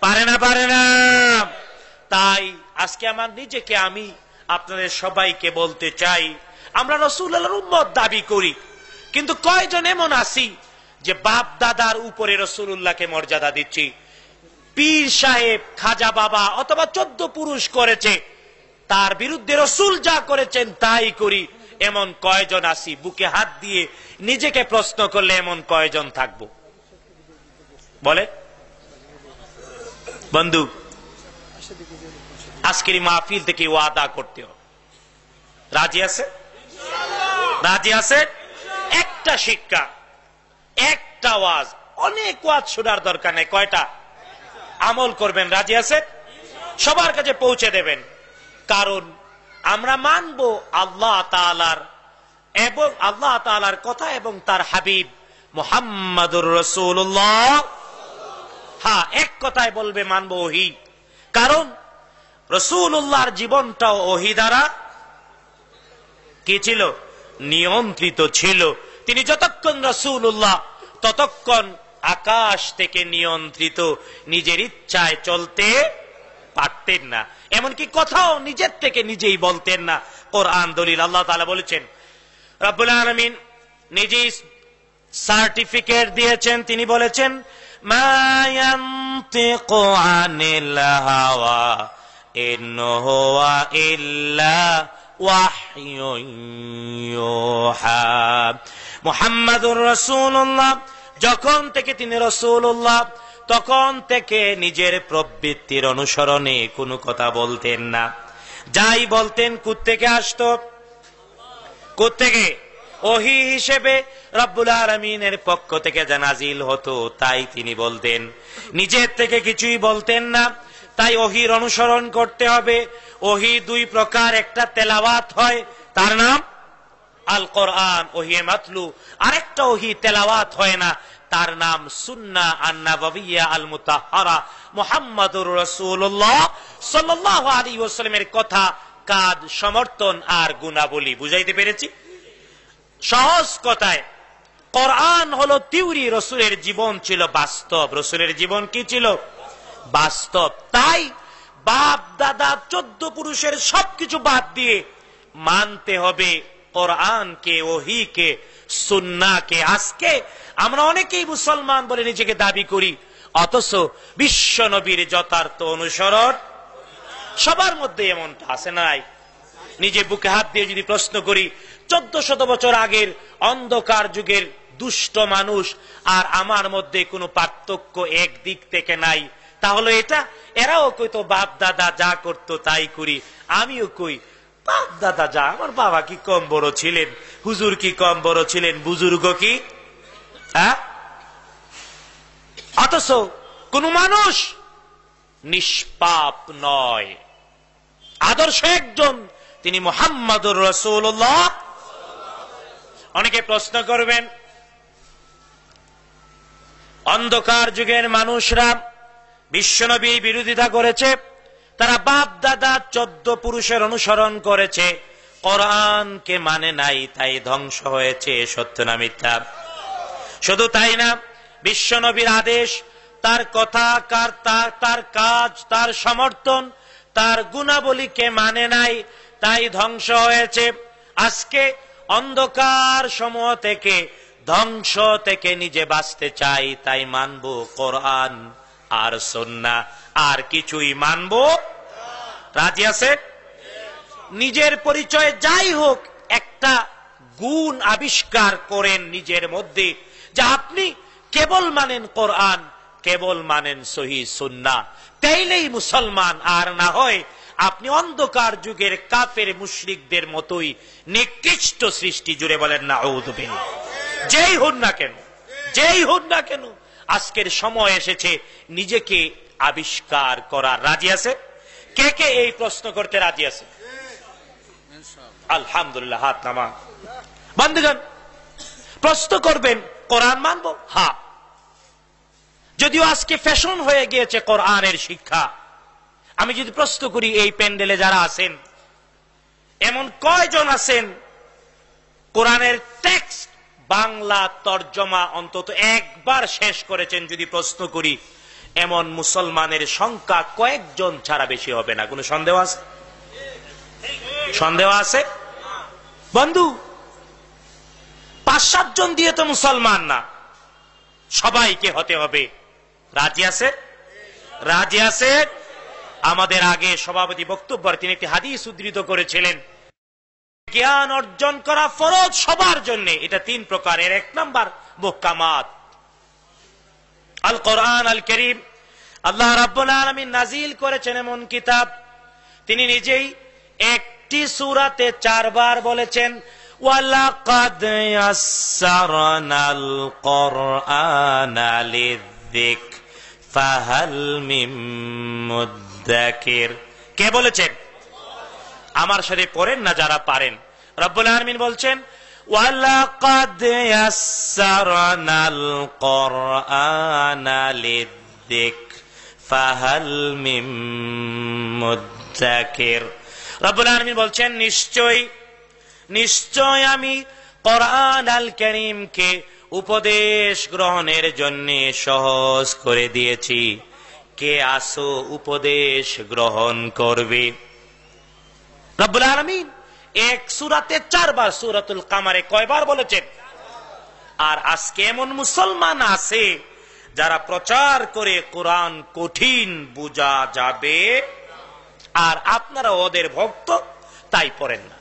পারে না, পারে না। তাই আজকে আমার নিজেকে, আমি আপনাদের সবাইকে বলতে চাই, আমরা রাসূলুল্লাহর উম্মত দাবি করি, কিন্তু কয়জন এমন আছি যে বাপ দাদার উপরে রাসূলুল্লাহকে মর্যাদা দিচ্ছি? পীর সাহেব, খাজা বাবা অথবা 14 পুরুষ করেছে, তার বিরুদ্ধে রাসূল যা করেছেন তাই করি, এমন কয়জন আছি? বুকে হাত দিয়ে নিজেকে প্রশ্ন করলে এমন কয়জন থাকবো? বলে বন্ধু, আজকের মাহফিল থেকে ওয়াদা করতে হবে, রাজি আছে? রাজি আছে? একটা শিক্ষা, একটা ওয়াজ, অনেক ওয়াজ শোনার দরকার নেই, কয়টা? আমল করবেন, রাজি আছে? সবার কাছে পৌঁছে দেবেন, কারণ আমরা মানব আল্লাহ তাআলার এবং আল্লাহ তাআলার কথা এবং তার হাবিব মুহাম্মাদুর রাসূলুল্লাহ। হ্যাঁ, এক কথায় বলবে মানব ওহী, কারণ রাসূলুল্লাহর জীবনটাও ওহী দ্বারা কি ছিল? নিয়ন্ত্রিত ছিল। তিনি যতক্ষণ রাসূলুল্লাহ, ততক্ষণ আকাশ থেকে নিয়ন্ত্রিত, নিজের ইচ্ছায় চলতে পারতেন না, এমনকি কথাও নিজের থেকে নিজেই বলতেন না। কোরআন দলিল, আল্লাহ তাআলা বলেছেন, রব্বুল আলামিন নিজেই সার্টিফিকেট দিয়েছেন, তিনি বলেছেন, মা ইয়ানতিকু আনিল হাওয়া ইন হুয়া ইল্লা ওয়াহয়ুন ইউহা। মুহাম্মাদুর রাসূলুল্লাহ যখন থেকে তিনি রাসূলুল্লাহ, তখন থেকে নিজের প্রবৃত্তির অনুসরণে কোনো কথা বলতেন না। যাই বলতেন কোত্থেকে আসতো? কোত্থেকে? ওহী হিসেবে রব্বুল আলামিনের পক্ষ থেকে যা নাজিল হতো তাই তিনি বলতেন, নিজের থেকে কিছুই বলতেন না। তাই ওহীর অনুসরণ করতে হবে। ওহী দুই প্রকার, একটা তেলাওয়াত হয়, তার নাম আল কোরআন, ওহী মাতলু, আরেকটা ওহী তেলাওয়াত হয় না, তার নাম সুন্নাহ আন-নাবাবিয়্যা আল মুতাহহারা, মুহাম্মাদুর রাসূলুল্লাহ সাল্লাল্লাহু আলাইহি ওয়াসাল্লামের কথা, কাজ, সমর্থন আর গুণাবলী। বুঝাইতে পেরেছি? সহজ কথায়, কোরআন হলো থিওরি, রাসূলের জীবন ছিল বাস্তব। রাসূলের জীবন কি ছিল? বাস্তব। তাই বাপ দাদা 14 পুরুষের সবকিছু বাদ দিয়ে মানতে হবে কোরআনকে, ওহীকে, সুন্নাহকে। আজকে আমরা অনেকেই মুসলমান বলে নিজেকে দাবি করি, অথচ বিশ্ব নবীর যথার্থ অনুসরণ সবার মধ্যে এমনটা আছে নাই? নিজে বুকে হাত দিয়ে যদি প্রশ্ন করি, 1400 বছর আগের অন্ধকার যুগের দুষ্ট মানুষ আর আমার মধ্যে কোনো পার্থক্য একদিক থেকে নাই, তাহলে এটা এরাও কইতো বাপ দাদা যা করতো তাই করি, আমিও কই বাপ দাদা যা, আমার বাবা কি কম বড় ছিলেন, হুজুর কি কম বড় ছিলেন, বুজুর্গ কি? হ্যাঁ, অথচ কোন মানুষ নিষ্পাপ নয়, আদর্শ একজন, তিনি মুহাম্মাদুর রাসূলুল্লাহ। অনেকে প্রশ্ন করবেন, অন্ধকার যুগের মানুষরা বিশ্বনবীর বিরোধিতা করেছে, তারা বাপ দাদা 14 পুরুষের অনুসরণ করেছে, কোরআনকে মানে নাই, তাই ধ্বংস হয়েছে। সত্য না মিথ্যা? শুধু তাই না, বিশ্বনবীর আদেশ, তার কথা, তার কাজ, তার সমর্থন, তার গুণাবলীকে মানে নাই, তাই ধ্বংস হয়েছে। আজকে অন্ধকার সমূহ থেকে, ধ্বংস থেকে নিজে বাঁচতে চাই, তাই মানব কোরআন আর সুন্নাহ, আর কিছুই মানব। রাজি আছে? নিজের পরিচয় যাই হোক, একটা গুণ আবিষ্কার করেন নিজের মধ্যে, যে আপনি কেবল মানেন কোরআন, কেবল মানেন সহিহ সুন্নাহ, তাইলেই মুসলমান। আর না হয় আপনি অন্ধকার যুগের কাফের মুশরিকদের মতোই নিকৃষ্ট সৃষ্টি। জুড়ে বলেন নাউযু বিল্লাহ। যেই হন না কেন, যেই হন না কেন, আজকের সময় এসেছে নিজেকে আবিষ্কার করার। রাজি আছে? কে কে এই প্রশ্ন করতে রাজি আছে? আলহামদুলিল্লাহ, হাত নামা। বন্ধুগণ, প্রশ্ন করবেন কোরআন মানবো? হ্যাঁ। যদিও আজকে ফ্যাশন হয়ে গিয়েছে কোরআনের শিক্ষা। আমি যদি প্রশ্ন করি, এই প্যান্ডেলে যারা আছেন, এমন কয়জন আছেন কোরআনের টেক্সট বাংলা তর্জমা অন্তত একবার শেষ করেছেন? যদি প্রশ্ন করি, এমন মুসলমানের সংখ্যা কয়েকজন ছাড়া বেশি হবে না। কোনো সন্দেহ আছে? সন্দেহ আছে? বন্ধু, 5-7 জন দিয়ে তো মুসলমান না, সবাইকে হতে হবে। রাজি আছে? রাজি আছে? আমাদের আগে সভাপতি বক্তব্য, তিনি একটি হাদিস উদ্ধৃত করেছিলেন, জ্ঞান অর্জন করা ফরজ সবার জন্য। এটা 3 প্রকারের। 1 নাম্বার মুহকামাত আল কোরআন আল কারীম। আল্লাহ রাব্বুল আলামিন নাজিল করেছেন এমন কিতাব, তিনি নিজেই একটি সূরাতে 4 বার বলেছেন, ওয়ালাকাদ ইয়াসসারনাল কোরআনা লিযিকর ফাহাল মিন মুদ্দাকির। কে বলেছেন? আমার সাথে পড়েন না যারা পারেন। রব্বুল আলামিন বলছেন, ওয়ালাকাদ ইয়াসসারনাল কোরআনা লিযিকর ফাহাল মিন মুদ্দাকির। রব্বুল আলামিন বলছেন, নিশ্চয় আমি কোরআন আল কারীমকে উপদেশ গ্রহণের জন্য সহজ করে দিয়েছি। কে আসো উপদেশ গ্রহণ করবে? রব্বুল আলামিন এক সূরাতে 4 বার, সূরাতুল কামারে কয়বার বলেছেন? আর আজকে এমন মুসলমান আছে যারা প্রচার করে কোরআন কঠিন, বোঝা যাবে, আর আপনারা ওদের ভক্ত, তাই পড়েন না।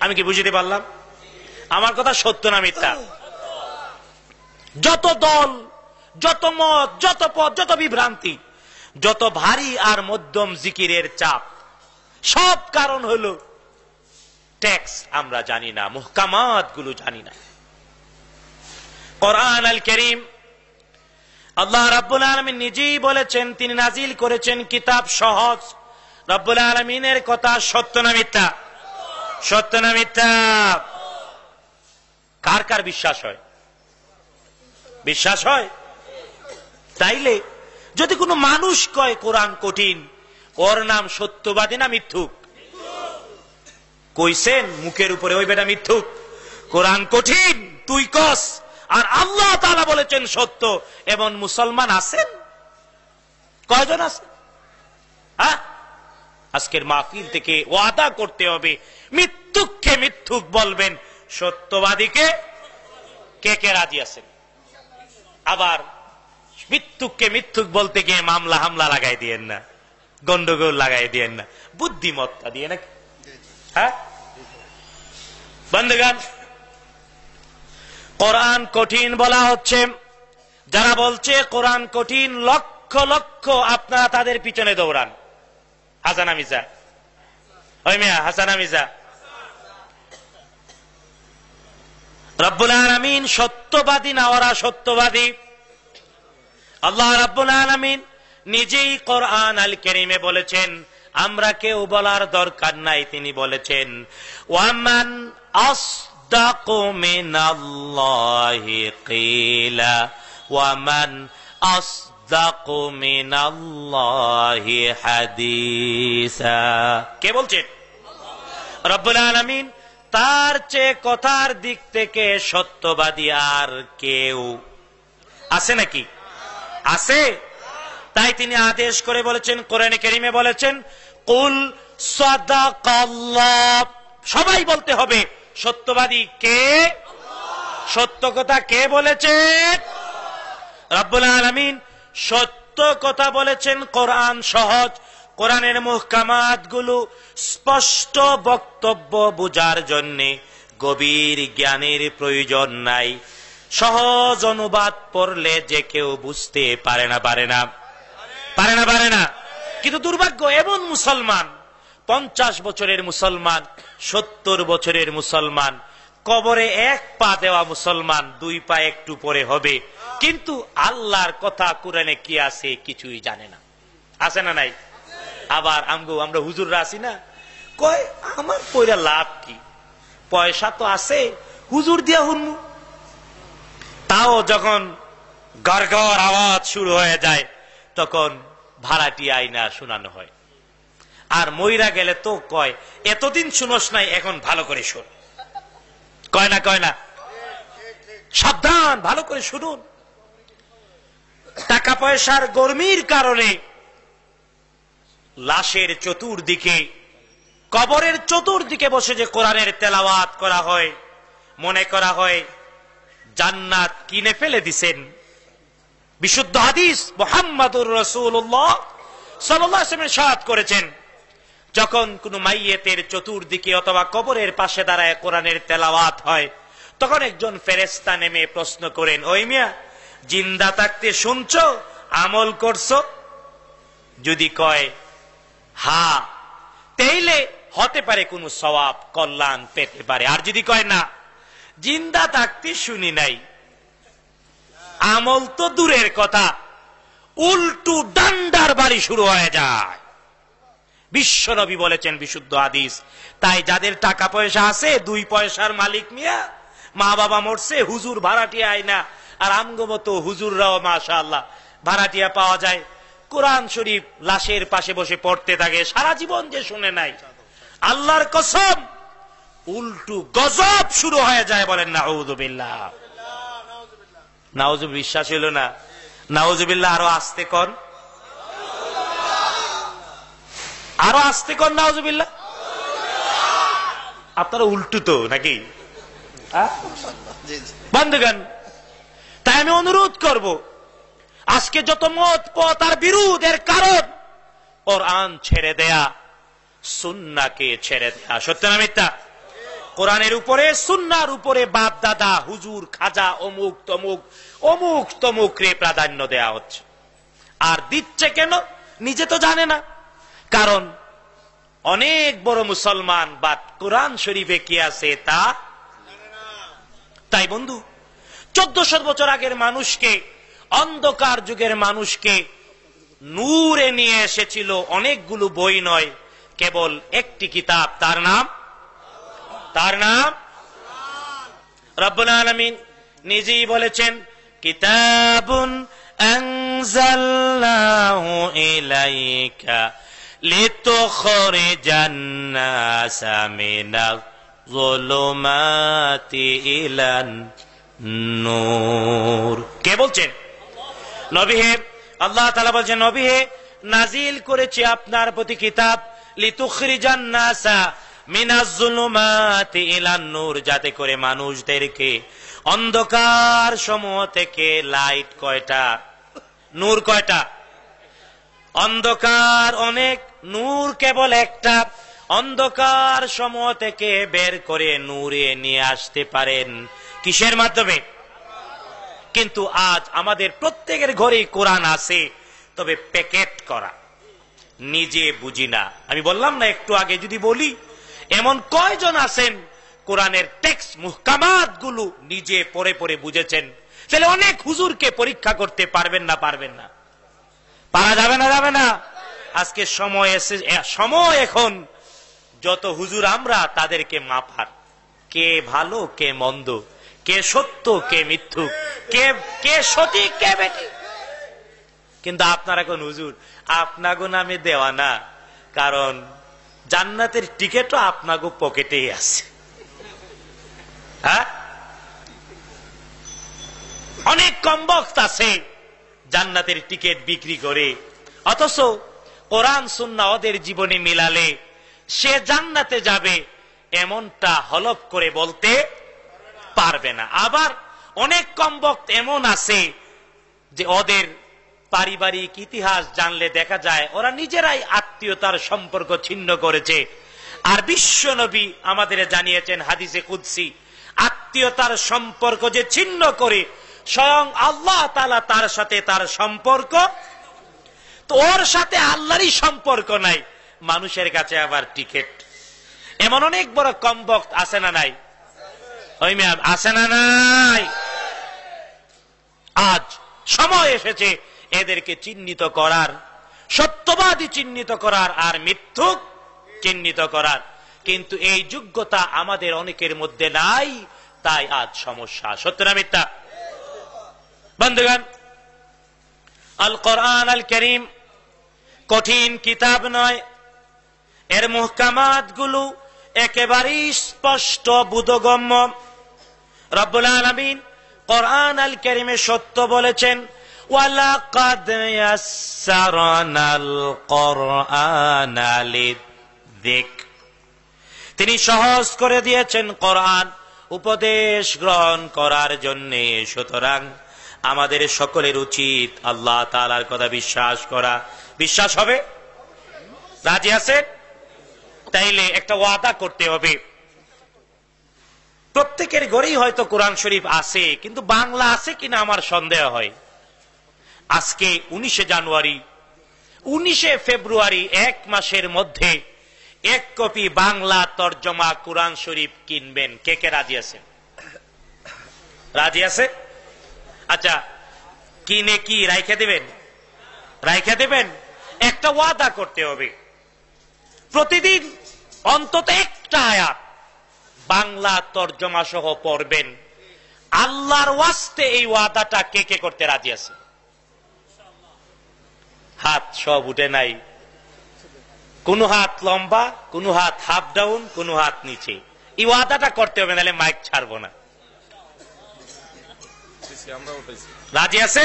আমি কি বুঝতে পারলাম? আমার কথা সত্য না মিথ্যা? যত দল, যত মত, যত পথ, যত বিভ্রান্তি, যত ভারী আর মধ্যম জিকিরের চাপ, সব কারণ হলো টেক্সট আমরা জানি না, মুহকামাত গুলো জানি না। কোরআন আল কারীম আল্লাহ রাব্বুল আলামিন নিজেই বলেছেন, তিনি নাজিল করেছেন কিতাব সহজ। রাব্বুল আলামিনের কথা সত্য না মিথ্যা? সত্য না মিথ্যা? কার কার বিশ্বাস হয়? বিশ্বাস হয়? তাইলে যদি কোনো মানুষ কয় কোরআন কঠিন, ওর নাম সত্যবাদী না মিথ্যুক? কইছেন মুখের উপরে, ওই বেটা মিথ্যুক, কোরআন কঠিন তুই কস, আর আল্লাহ তাআলা বলেছেন সত্য। এবং মুসলমান আছেন কয়জন? আছে? হ্যাঁ, আজকের মাহফিল থেকে ওয়াদা করতে হবে, মিথ্যুককে মিথ্যুক বলবেন, সত্যবাদীকে কে কে রাজি আছেন? আবার মিথ্যুককে মিথ্যুক বলতে গিয়ে মামলা হামলা লাগাই দিয়েন না, গন্ডগোল লাগাই দিয়েন না, বুদ্ধিমত্তা দিয়ে নাকি। হ্যাঁ বন্ধুগণ, কোরআন কঠিন বলা হচ্ছে, যারা বলছে কোরআন কঠিন, লক্ষ লক্ষ আপনারা তাদের পিছনে দৌড়ান। হাসানা মির্জা, ওই মিয়া হাসানা মির্জা। রব্বুল আলামিন সত্যবাদী না ওরা সত্যবাদী? আল্লাহ রাব্বুল আলামিন নিজেই কোরআন আল কারীমে বলেছেন, আমরা কেউ বলার দরকার নাই, তিনি বলেছেন, ওয়ামান আসদাকু মিনাল্লাহি কিলা ওয়ামান আসদাকু মিনাল্লাহি হাদিসা। কে বলছেন? রব্বুল আলামিন। তার চেয়ে কথার দিক থেকে সত্যবাদী আর কেউ আছে নাকি? আছে। তাই তিনি আদেশ করে বলেছেন, কোরআনে কারীমে বলেছেন, কুল সাদাকাল্লাহ। সবাই বলতে হবে সত্যবাদী কে? সত্য কথা কে বলেছেন? রব্বুল আলামিন সত্য কথা বলেছেন। কোরআন সহজ, কোরআনের মুহকামাত গুলো স্পষ্ট, বক্তব্য বুঝার জন্য গভীর জ্ঞানের প্রয়োজন নাই। সহজ অনুবাদ পড়লে যে কেউ বুঝতে পারে না। কিন্তু দুর্ভাগ্য, এমন মুসলমান 50 বছরের মুসলমান, 70 বছরের মুসলমান, কবরে এক পা দেওয়া মুসলমান, 2 পা একটু পরে হবে, কিন্তু আল্লাহর কথা কোরআনে কি আছে কিছুই জানে না। আছে না নাই? আবার আমরা হুজুররা আছি না, কয় আমার পয়রা লাভ কি, পয়সা তো আছে, হুজুর দিয়া হুনমু। তাও যখন গড়গড় আওয়াজ শুরু হয়ে যায় তখন ভাড়াটি আইনা শোনানো হয়। আর মইরা গেলে তো কয় এতদিন শুনোস নাই, এখন ভালো করে শোন। কয় না? সাবধান, ভালো করে শুনুন। টাকা পয়সার গরমির কারণে লাশের চতুর্দিকে, কবরের চতুর্দিকে বসে যে কোরআনের তেলাওয়াত করা হয়, মনে করা হয় জান্নাত কিনে ফেলে দিছেন। বিশুদ্ধ হাদিস মুহাম্মাদুর রাসূলুল্লাহ সাল্লাল্লাহু আলাইহি ওয়াসাল্লাম ইরশাদ করেছেন, যখন কোন মাইয়েতের চতুর্দিকে অথবা কবরের পাশে দাঁড়ায় কোরআনের তেলাওয়াত হয়, তখন একজন ফেরেশতা নেমে প্রশ্ন করেন, ওই মিয়া, জিন্দা থাকতে শুনছো, আমল করছো? যদি কয় হ্যাঁ, তাইলে হতে পারে কোন সওয়াব, কল্যাণ পেতে পারে। আর যদি কয় না, জিন্দা থাকতে শুনি নাই, আমল তো দূরের কথা, উল্টু ডান্ডার বাড়ি শুরু হয়ে যায়। বিশ্বনবী বলেছেন, বিশুদ্ধ হাদিস। তাই যাদের টাকা পয়সা আছে, 2 পয়সার মালিক মিয়া, মা বাবা মরছে, হুজুর ভাড়াটিয়া আইনা, আর আমগমতো হুজুররাও মাশাআল্লাহ ভাড়াটিয়া পাওয়া যায়, কোরআন শরীফ লাশের পাশে বসে পড়তে থাকে, সারা জীবন যে শুনে নাই, আল্লাহর কসম উল্টু গজব শুরু হয়ে যায়। বলেন নাউযুবিল্লাহ। নাউযুবিল্লাহ। বিশ্বাস হইল না? নাউযুবিল্লাহ। আরো আস্তে কর, আরো আস্তে কর, নাউযুবিল্লাহ। আপনারা উল্টু তো নাকি বন্ধুগণ? তাই আমি অনুরোধ করব, আজকে যত মত পথ আর বিরোধের কারণ কোরআন ছেড়ে দেয়া, সুন্নাহকে ছেড়ে দেয়া। সত্য না মিথ্যা? কোরআনের উপরে, সুন্নাহর উপরে বাপ দাদা, হুজুর, খাজা, অমুক তমুক রে প্রাধান্য দেয়া হচ্ছে। আর দিচ্ছে কেন? নিজে তো জানে না। কারণ অনেক বড় মুসলমান বা কোরআন শরীফে কি আছে তা। তাই বন্ধু, 1400 বছর আগের মানুষকে, অন্ধকার যুগের মানুষকে নূরে নিয়ে এসেছিল অনেকগুলো বই নয়, কেবল একটি কিতাব। তার নাম রব্বুল আলামিন নিজেই বলেছেন, কিতাবুন আনজালনাহু ইলাইকা লিতুখরিজান নাসা মিনাজ যুলুমাতি ইলান নূর। কে বলছেন? নবী হে, আল্লাহ তাআলা বলেন, নবী হে, নাজিল করেছি আপনার প্রতি কিতাব, লিতুখরিজান নাসা মিনাজ যুলুমাতি ইলান নূর, যাতে করে মানুষদেরকে অন্ধকার সমূহ থেকে, লাইট কয়টা, নূর কয়টা? অন্ধকার অনেক, নূর কেবল একটা। অন্ধকার সমূহ থেকে বের করে নূরে নিয়ে আসতে পারেন। কিসের মাধ্যমে? কিন্তু আজ আমাদের প্রত্যেকের ঘরেই কোরআন আছে, তবে প্যাকেট করা, নিজে বুঝি না। আমি বললাম না একটু আগে, যদি বলি এমন কয়জন আছেন কোরআনের টেক্সট মুহকামাত গুলো নিজে পড়ে পড়ে বুঝেছেন? তাহলে অনেক হুজুরকে পরীক্ষা করতে পারবেন না? পারা যাবে না। আজকে সময় এখন যত হুজুর আমরা তাদেরকে মাপার, কে ভালো কে মন্দ, কে সত্য কে মিথ্যুক, কে সঠিক কে বেঠিক। কিন্তু আপনারা কোন হুজুর আপনাগো নামে দেওয়া না, কারণ জান্নাতের টিকিটও আপনাগো পকেটেই আছে। হ্যাঁ, অনেক কম বক্ত আছে জান্নাতের টিকিট বিক্রি করে, অথচ কোরআন সুন্নাহ ওদের জীবনে মিলালে সে জান্নাতে যাবে এমনটা হলফ করে বলতে পারবে না। আবার অনেক কম বক্ত এমন আছে যে ওদের পারিবারিক ইতিহাস জানলে দেখা যায় ওরা নিজেরাই আত্মীয়তার সম্পর্ক ছিন্ন করেছে। আর বিশ্ব নবী আমাদের জানিয়েছেন হাদিসে কুদসি, আত্মীয়তার সম্পর্ক যে ছিন্ন করে স্বয়ং আল্লাহ তাআলা তার সাথে তার সম্পর্ক, তো ওর সাথে আল্লাহরই সম্পর্ক নাই, মানুষের কাছে আবার টিকিট। এমন অনেক বড় কম বক্ত আছে না নাই? ওই ম্যাম আছে না নাই? আজ সময় এসেছে এদেরকে চিহ্নিত করার, সত্যবাদী চিহ্নিত করার আর মিথ্যুক চিহ্নিত করার, কিন্তু এই যোগ্যতা আমাদের অনেকের মধ্যে নাই, তাই আজ সমস্যা। সত্য না মিথ্যা? বন্ধুগণ, আল কোরআন আল কারীম কঠিন কিতাব নয়, এর মুহকামাত গুলো একেবারেই স্পষ্ট বোধগম্য। রব্বুল আলামিন কোরআন আল কারীমে সত্য বলেছেন, ওয়ালাকাদ ইয়াসসারনাল কোরআনা লিযিকর, তিনি সহজ করে দিয়েছেন কোরআন উপদেশ গ্রহণ করার জন্য। সুতরাং আমাদের সকলের উচিত আল্লাহ তাআলার কথা বিশ্বাস করা। বিশ্বাস হবে? রাজি আছে? তাইলে একটা ওয়াদা করতে হবে। প্রত্যেকের ঘরেই হয়তো কোরআন শরীফ আছে, কিন্তু বাংলা আছে কিনা আমার সন্দেহ হয়। আজকে 19 জানুয়ারি, 19 ফেব্রুয়ারি, এক মাসের মধ্যে এক কপি বাংলা তর্জমা কোরআন শরীফ কিনবেন। কে কে রাজি আছেন? রাজি আছে? আচ্ছা, কিনে কি রাইখে দেবেন? রাইখে দেবেন? একটা ওয়াদা করতে হবে, প্রতিদিন অন্তত একটা আয়াত বাংলা তর্জমা সহ পড়বেন। আল্লাহর ওয়াস্তে এই ওয়াদাটা কে কে করতে রাজি আছে? হাত সব উঠে নাই, কোন হাত লম্বা, কোন হাত হাফ ডাউন, কোন হাত নিচে। এই ওয়াদাটা করতে হবে, নাহলে মাইক ছাড়বো না। রাজি আছে?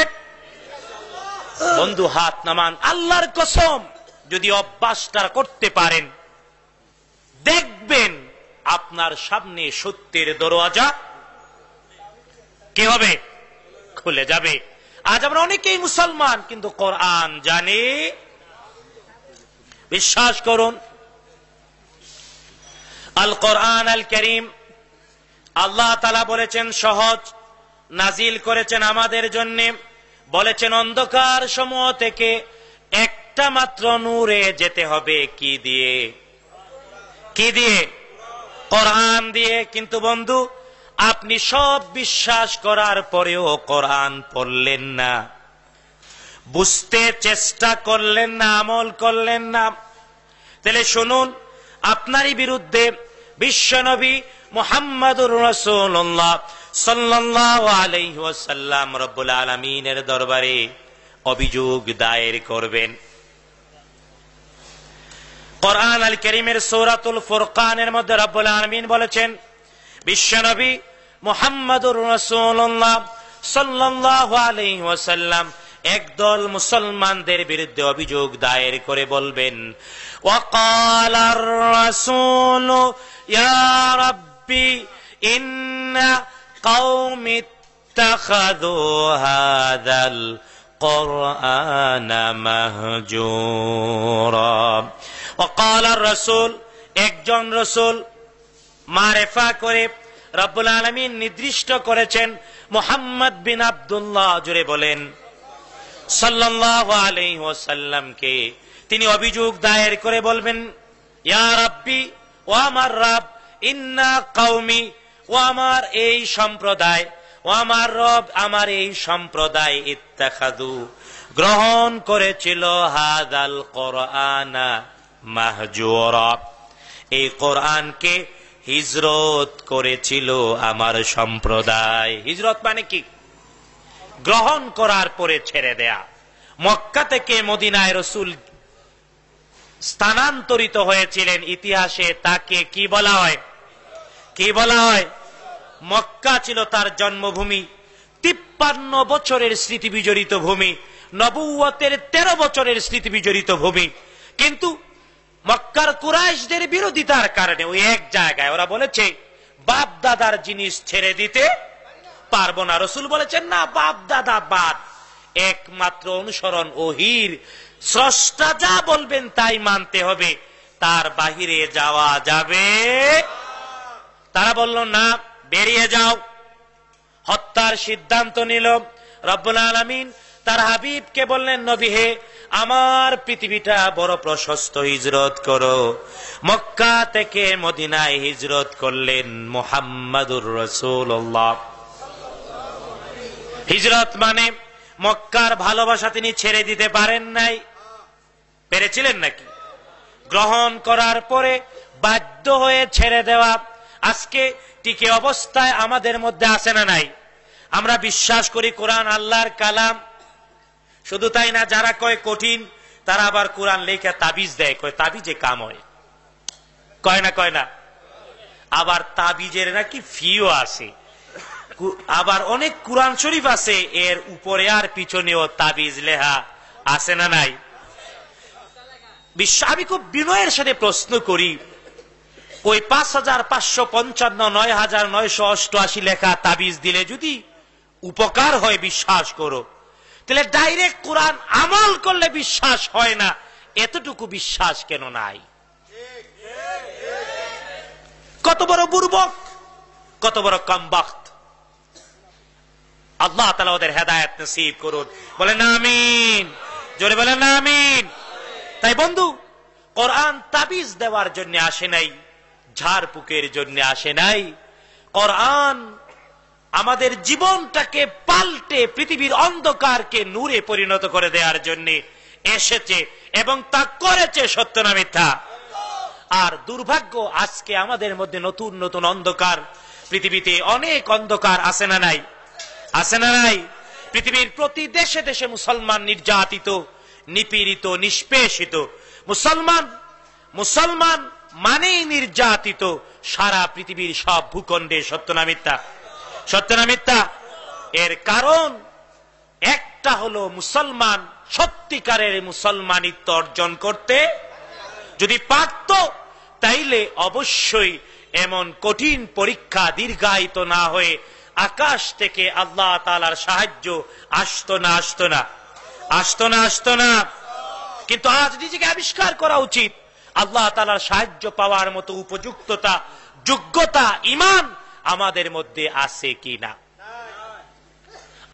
বন্ধু হাত নামান। আল্লাহর কসম, যদি অভ্যাসটা করতে পারেন, দেখবেন আপনার সামনে সত্যের দরওয়াজা কি হবে? খুলে যাবে। আজ আমরা অনেকেই মুসলমান, কিন্তু কোরআন জানি। বিশ্বাস করুন, আল কোরআন আল কারীম আল্লাহ তাআলা বলেছেন সহজ, নাজিল করেছেন আমাদের জন্য। বলেছেন অন্ধকার সমূহ থেকে একটা মাত্র নূরে যেতে হবে। কি দিয়ে? কি দিয়ে? কোরআন দিয়ে। কিন্তু বন্ধু, আপনি সব বিশ্বাস করার পরেও কোরআন পড়লেন না, বুঝতে চেষ্টা করলেন না, আমল করলেন না, তাহলে শুনুন, আপনারই বিরুদ্ধে বিশ্বনবী মুহাম্মদুর রাসূলুল্লাহ সাল্লাল্লাহু আলাইহি ওয়াসাল্লাম রব্বুল আলামিনের দরবারে অভিযোগ দায়ের করবেন। কোরআন আল কারীমের সূরাতুল ফুরকানের মধ্যে রব্বুল আলামিন বলেছেন, বিশ্বনবী মুহাম্মদুর রাসূলুল্লাহ সাল্লাল্লাহু আলাইহি ওয়াসাল্লাম একদল মুসলমানদের বিরুদ্ধে অভিযোগ দায়ের করে বলবেন, ওয়াকালার রাসূলু ইয়া রাব্বি ইন্না কওমি ইত্তাখাযু হাযাল কুরআনা মাহজুরা। ওয়াকালার রাসূল, একজন রাসূল মারেফা করে রব্বুল আলামিন নির্দিষ্ট করেছেন মুহাম্মদ বিন আব্দুল্লাহ, জুড়ে বলেন, সাল্লাল্লাহু আলাইহি ওয়াসাল্লামকে তিনি অভিযোগ দায়ের করে বলবেন, ইয়া রাব্বি, ও আমার রব, ইন্না কওমি, ও আমার এই সম্প্রদায়, ও আমার রব, আমার এই সম্প্রদায়, ইত্তাখাযু, গ্রহণ করেছিল, হাযাল কুরআনা মাহজুরা, এই কোরআনকে হিজরত করেছিল আমার সম্প্রদায়। হিজরত মানে কি? গ্রহণ করার পরে ছেড়ে দেয়া। মক্কা থেকে মদিনায় রাসূল স্থানান্তরিত হয়েছিলেন, ইতিহাসে তাকে কি বলা হয়? কি বলা হয়? মক্কা ছিল তার জন্মভূমি, 53 বছরের স্মৃতি বিজড়িত ভূমি, নবুয়তের 13 বছরের স্মৃতি বিজড়িত ভূমি। কিন্তু মক্কার কুরাইশদের বিরোধিতার কারণে ওই এক জায়গায় ওরা বলেছে বাপ দাদার জিনিস ছেড়ে দিতে পারবো না। রাসূল বলেছেন না, বাপ দাদা বাদ, একমাত্র অনুসরণ ওহীর, স্রষ্টা যা বলবেন তাই মানতে হবে, তার বাহিরে যাওয়া যাবে। তারা বলল না, বেরিয়ে যাও। হত্যার সিদ্ধান্ত নিল। রব্বুল আলামিন তার হাবিবকে বললেন, নবী হে, আমার পৃথিবীটা বড় প্রশস্ত, হিজরত করো। মক্কা থেকে মদিনায় হিজরত করলেন মুহাম্মাদুর রাসূলুল্লাহ। হিজরত মানে মক্কার ভালোবাসা তিনি ছেড়ে দিতে পারেন নাই। পেরেছিলেন নাকি? গ্রহণ করার পরে বাধ্য হয়ে ছেড়ে দেওয়া আজকে টিকে অবস্থায় আমাদের মধ্যে আছে না নাই? আমরা বিশ্বাস করি কোরআন আল্লাহর কালাম। শুধু তাই না, যারা কয় কঠিন তারা আবার কোরআন লেখা তাবিজ দেয়, কয় তাবিজে কাম হয়, কয় না কয় না? আবার তাবিজের নাকি ফিও আছে। আবার অনেক কোরআন শরীফ আছে এর উপরে আর পিছনেও তাবিজ লেখা আছে না নাই? আমি খুব বিনয়ের সাথে প্রশ্ন করি, ওই 5555 9988 লেখা তাবিজ দিলে যদি উপকার হয় বিশ্বাস করো, তাহলে ডাইরেক্ট কোরআন আমল করলে বিশ্বাস হয় না, এতটুকু বিশ্বাস কেন নাই? কত বড় বুর্বক, কত বড় কমবখ্ত। আল্লাহ তাআলা ওদের হেদায়েত নসিব করুন, বলেন আমিন, জোরে বলেন আমিন। তাই বন্ধু, কোরআন তাবিজ দেওয়ার জন্য আসে নাই, ঝাড়ফুঁকের জন্য আসে নাই। কোরআন আমাদের জীবনটাকে পাল্টে পৃথিবীর অন্ধকারকে নূরে পরিণত করে দেওয়ার জন্য এসেছে, এবং তা করেছে, সত্য না মিথ্যা? আর দুর্ভাগ্য, আজকে আমাদের মধ্যে নতুন নতুন অন্ধকার, পৃথিবীতে অনেক অন্ধকার আছে না নাই? আছে না নাই? পৃথিবীর প্রতি দেশে দেশে মুসলমান নির্যাতিত, নিপীড়িত, নিষ্পেষিত। মুসলমান মানেই নির্যাতিত সারা পৃথিবীর সব ভূখণ্ডে, সত্য না মিথ্যা? সত্য না মিথ্যা? এর কারণ একটা হলো, মুসলমান সত্যিকারের মুসলমানিত্ব অর্জন করতে যদি পারত, তাইলে অবশ্যই এমন কঠিন পরীক্ষা দীর্ঘায়িত না হয়ে আকাশ থেকে আল্লাহ তাআলার সাহায্য আসতো না, আসতো না, আসতো না, আসতো না। কিন্তু আজ নিজেকে আবিষ্কার করা উচিত, আল্লাহ তাআলার সাহায্য পাওয়ার মতো উপযুক্ততা, যোগ্যতা, ঈমান আমাদের মধ্যে আছে কিনা।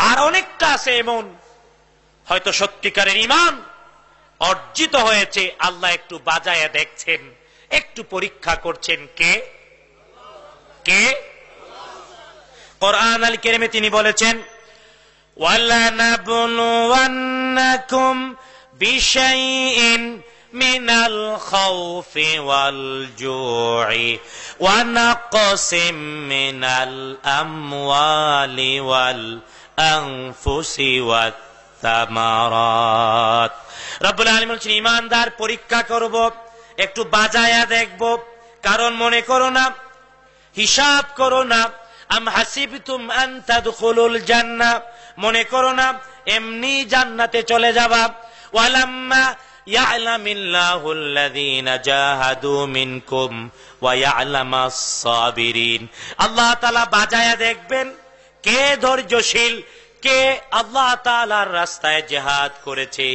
আর অনেকটা আছে এমন, হয়তো সত্যিকারের ঈমান অর্জিত হয়েছে, আল্লাহ একটু বাজায়া দেখছেন, একটু পরীক্ষা করছেন। কে? কে? কোরআন আল কারীমে তিনি বলেছেন, ওয়ালানাবলুওয়ান্নাকুম বিশাইইন মিনাল খাউফি ওয়াল জু'i ওয়া নাকসিম মিনাল আমওয়ালি ওয়াল আনফুসি ওয়াত তামারাত। রব্বুল আলামিন বলেছেন, ঈমানদার পরীক্ষা করব, একটু বাজায়া দেখব। কারণ মনে করো না, হিসাব করো না, আম হাসিবতুম আন তাদখুলুল জান্নাহ, মনে করো না এমনি জান্নাতে চলে যাবা। ওয়ালাম্মা ইয়ালামিল্লাহুল্লাযীনা জাহাদু মিনকুম ওয়া ইয়ালামাস সাবিরিন। আল্লাহ তাআলা বাজায়া দেখবেন কে ধৈর্যশীল, কে আল্লাহ তাআলার রাস্তায় জিহাদ করেছে,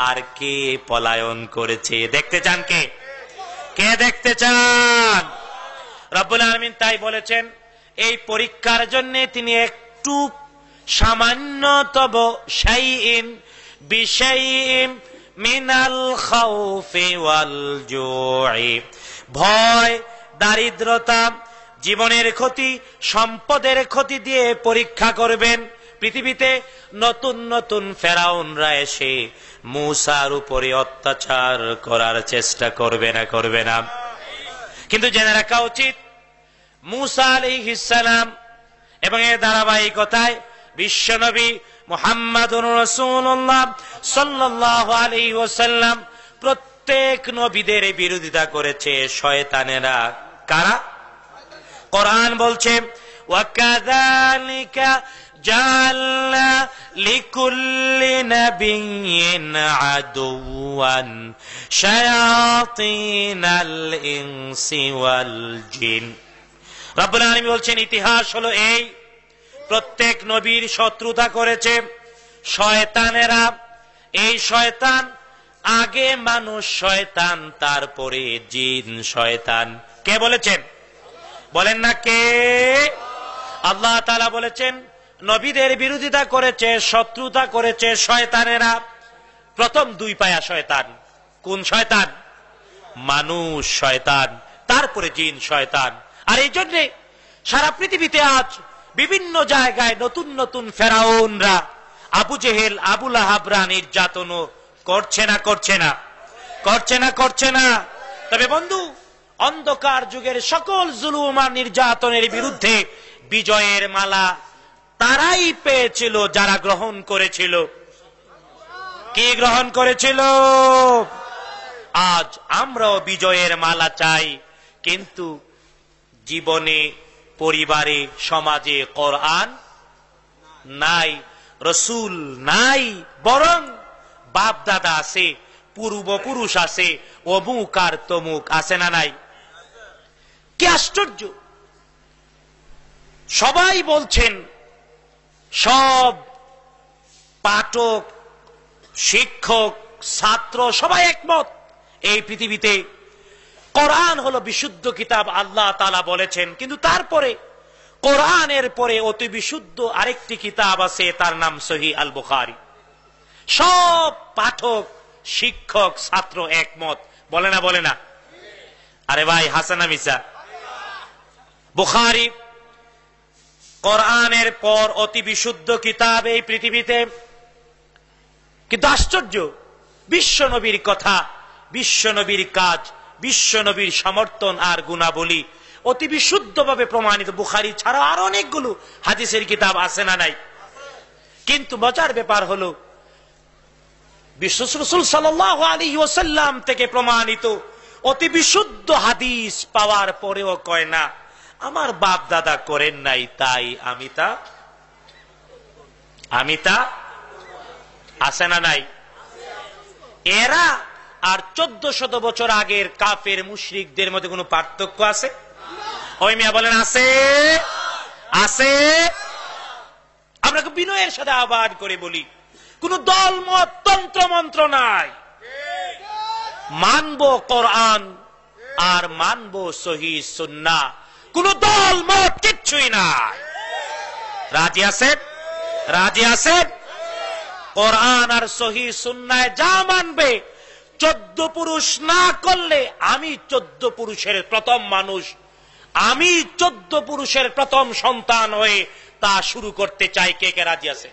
আর কে পলায়ন করেছে। দেখতে চান কে? কে দেখতে চান? রব্বুল আলামিন তাই বলেছেন, এই পরীক্ষার জন্য তিনি একটু সামান্যতম শাইইন বিশাইইন মিনাল খাউফি ওয়াল জু'i, ভয়, দারিদ্রতা, জীবনের ক্ষতি, সম্পদের ক্ষতি দিয়ে পরীক্ষা করবেন। পৃথিবীতে নতুন নতুন ফেরাউনরা এসে মূসার উপরে অত্যাচার করার চেষ্টা করবে না? করবে না? কিন্তু জেনে রাখা উচিত, মূসা আলাইহিস সালাম এবং এর ধারাবাহিকতায় বিশ্বনবী মুহাম্মাদুর রাসূলুল্লাহ সাল্লাল্লাহু আলাইহি ওয়াসাল্লাম প্রত্যেক নবীদের বিরোধিতা করেছে শয়তানেরা। কারা? কোরআন বলছে ওয়াকাযালিকা জাআলনা লিকুল্লি নাবিয়্যিন আদুওয়ান শায়াতিনাল ইনসি ওয়াল জিন। রব্বুল আলামিন বলছেন ইতিহাস হলো এই, প্রত্যেক নবীর শত্রুতা করেছে শয়তানেরা। এই শয়তান আগে মানুষ শয়তান, তারপরে জিন শয়তান। কে বলেছেন? বলেন না কে? আল্লাহ তাআলা বলেছেন নবীদের বিরোধিতা করেছে, শত্রুতা করেছে শয়তানেরা। প্রথম দুই পায়া শয়তান। কোন শয়তান? মানুষ শয়তান, তারপরে জিন শয়তান। আর এই জন্যে সারা পৃথিবীতে আজ বিভিন্ন জায়গায় নতুন নতুন ফেরাউনরা, আবু জেহেল, আবু লাহাবরা নির্যাতন করছে না করছে না? করছে না করছে না? তবে বন্ধু, অন্ধকার যুগের সকল জুলুম আর নির্যাতনের বিরুদ্ধে বিজয়ের মালা তারাই পেয়েছিল যারা গ্রহণ করেছিল। কে গ্রহণ করেছিল? আজ আমরাও বিজয়ের মালা চাই, কিন্তু জীবনে, পরিবারে, সমাজে কোরআন নাই, রসুল নাই। বরং বাপ দাদা আছে, পূর্বপুরুষ আছে, অমুক আর তমুক আছে না নাই? কি আশ্চর্য! সবাই বলছেন, সব পাঠক, শিক্ষক, ছাত্র সবাই একমত, এই পৃথিবীতে কোরআন হলো বিশুদ্ধ কিতাব, আল্লাহ তাআলা বলেছেন। কিন্তু তারপরে কোরআনের পরে অতি বিশুদ্ধ আরেকটি কিতাব আছে, তার নাম সহিহ আল বুখারী। সব পাঠক, শিক্ষক, ছাত্র একমত, বলে না? বলে না? আরে ভাই, হাসানা মিসা? বুখারী কোরআনের পর অতি বিশুদ্ধ কিতাব এই পৃথিবীতে। কিন্তু আশ্চর্য, বিশ্ব নবীর কথা, বিশ্ব নবীর কাজ, বিশ্ব নবীর সমর্থন আর গুণাবলী অতি বিশুদ্ধভাবে প্রমাণিত। বুখারী ছাড়া আরো অনেকগুলো হাদিসের কিতাব আছে না নাই? কিন্তু মজার ব্যাপার হলো, বিশ্ব রাসূল সাল্লাল্লাহু আলাইহি ওয়াসাল্লাম থেকে প্রমাণিত অতি বিশুদ্ধ হাদিস পাওয়ার পরেও কয় না আমার বাপ দাদা করেন নাই, তাই আমি তা আছে না নাই? এরা আর 1400 বছর আগের কাফের মুশরিকদের মধ্যে কোনো পার্থক্য আছে? ওই মিয়া বলেন আছে? আছে? আমরা বিনয়ের সাথে আহ্বান করে বলি, কোন দল মত তন্ত্র মন্ত্র নাই। মানবো কোরআন আর মানবো সহিহ সুন্নাহ, কোন দল মত কিচ্ছুই নাই। রাজি আছেন? রাজি আছেন? কোরআন আর সহিহ সুন্নাহ যা মানবে, 14 পুরুষ না করলে আমি 14 পুরুষের প্রথম মানুষ, আমি 14 পুরুষের প্রথম সন্তান হয়ে তা শুরু করতে চাই। কে কে রাজি আছে?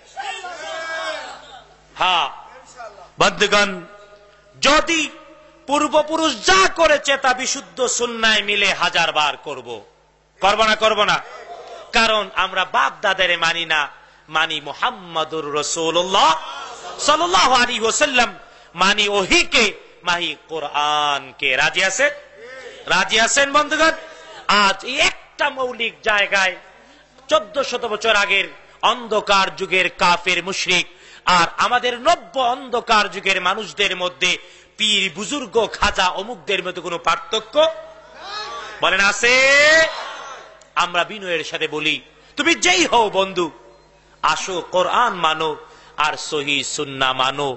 হ্যাঁ বন্ধুগণ, যদি পূর্বপুরুষ যা করেছে তা বিশুদ্ধ সুন্নায় মিলে 1000 বার করব। করব না? করব না? কারণ আমরা বাপ দাদারে মানি না, মানি মুহাম্মাদুর রাসূলুল্লাহ সাল্লাল্লাহু আলাইহি ওয়াসাল্লাম, মানি ওহীকে, মানি কোরআনকে। রাজি আছেন? রাজি আছেন বন্ধুগণ? আজ একটা মৌলিক জায়গায় 1400 বছর আগের অন্ধকার যুগের কাফের মুশরিক আর আমাদের নব্য অন্ধকার যুগের মানুষদের মধ্যে, পীর বুজুর্গ খাজা অমুকদের মধ্যে কোনো পার্থক্য বলেন আছে? আমরা বিনয়ের সাথে বলি, তুমি যেই হও বন্ধু, আসো কোরআন মানো আর সহিহ সুন্নাহ মানো,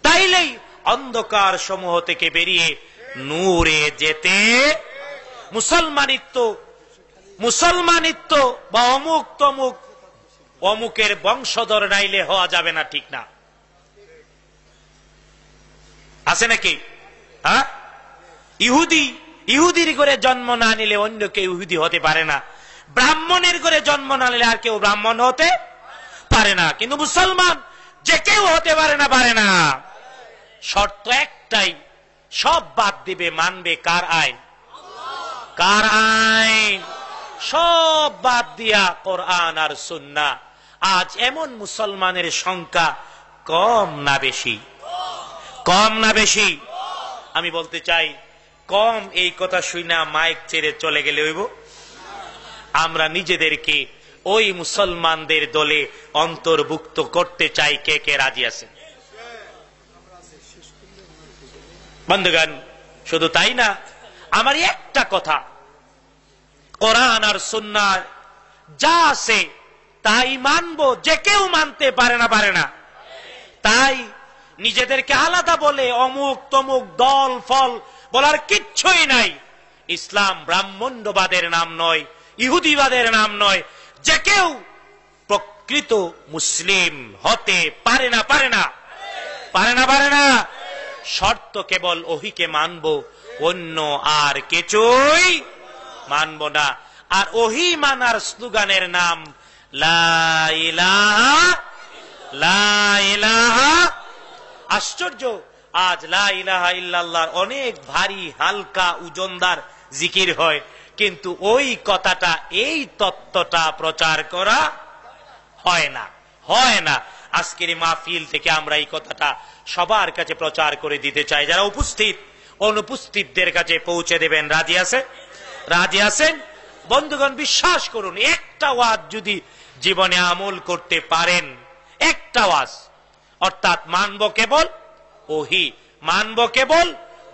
তাইলেই অন্ধকার সমূহ থেকে বেরিয়ে নূরে যেতে মুসলমানিত্ব বা অমুক তমুক অমুকের বংশধর নাইলে হওয়া যাবে না, ঠিক না? আছে নাকি? হ্যাঁ, ইহুদির ঘরে জন্ম না নিলে অন্য কেউ ইহুদি হতে পারে না, ব্রাহ্মণের ঘরে জন্ম না নিলে আর কেউ ব্রাহ্মণ হতে পারে না। কিন্তু মুসলমান যে কেউ হতে পারে না, পারে না। শর্ত একটাই, সব বাদ দিবে, মানবে কার আইন? কার আইন? সব বাদ দিয়া কোরআন আর সুন্নাহ। আজ এমন মুসলমানের সংখ্যা কম না বেশি? কম না বেশি? আমি বলতে চাই, কম এই কথা শুনে মাইক ছেড়ে চলে গেলে হইব? আমরা নিজেদেরকে ওই মুসলমানদের দলে অন্তর্ভুক্ত করতে চাই। কে কে রাজি আছেন? বন্ধুগণ, শুধু তাই না, আমার একটা কথা, কোরআন আর সুন্নাহ যা আছে তাই মানবো। যে কেউ মানতে পারে না। তাই নিজেদেরকে আলাদা বলে অমুক তমুক দল ফল বলার কিচ্ছুই নাই। ইসলাম ব্রাহ্মণ্যবাদের নাম নয়, ইহুদিবাদের নাম নয়। যে কেউ প্রকৃত মুসলিম হতে পারে না। শর্ত কেবল ওহিকে মানবো, অন্য আর কিছুই মানব না। আর ওহি মানার স্লোগানের নাম লা ইলাহা। আশ্চর্য, আজ লা ইলাহা ইল্লাল্লাহর অনেক ভারী হালকা ওজনদার জিকির হয়, কিন্তু ওই কথাটা, এই তত্ত্বটা প্রচার করা হয় না। আজকের মাহফিল থেকে আমরা এই কথাটা সবার কাছে প্রচার করে দিতে চাই। যারা উপস্থিত, অনুপস্থিতদের কাছে পৌঁছে দেবেন। রাজি আছেন? বন্ধুগণ, বিশ্বাস করুন, একটা ওয়াজ যদি জীবনে আমল করতে পারেন, একটা ওয়াজ, অর্থাৎ মানব কেবল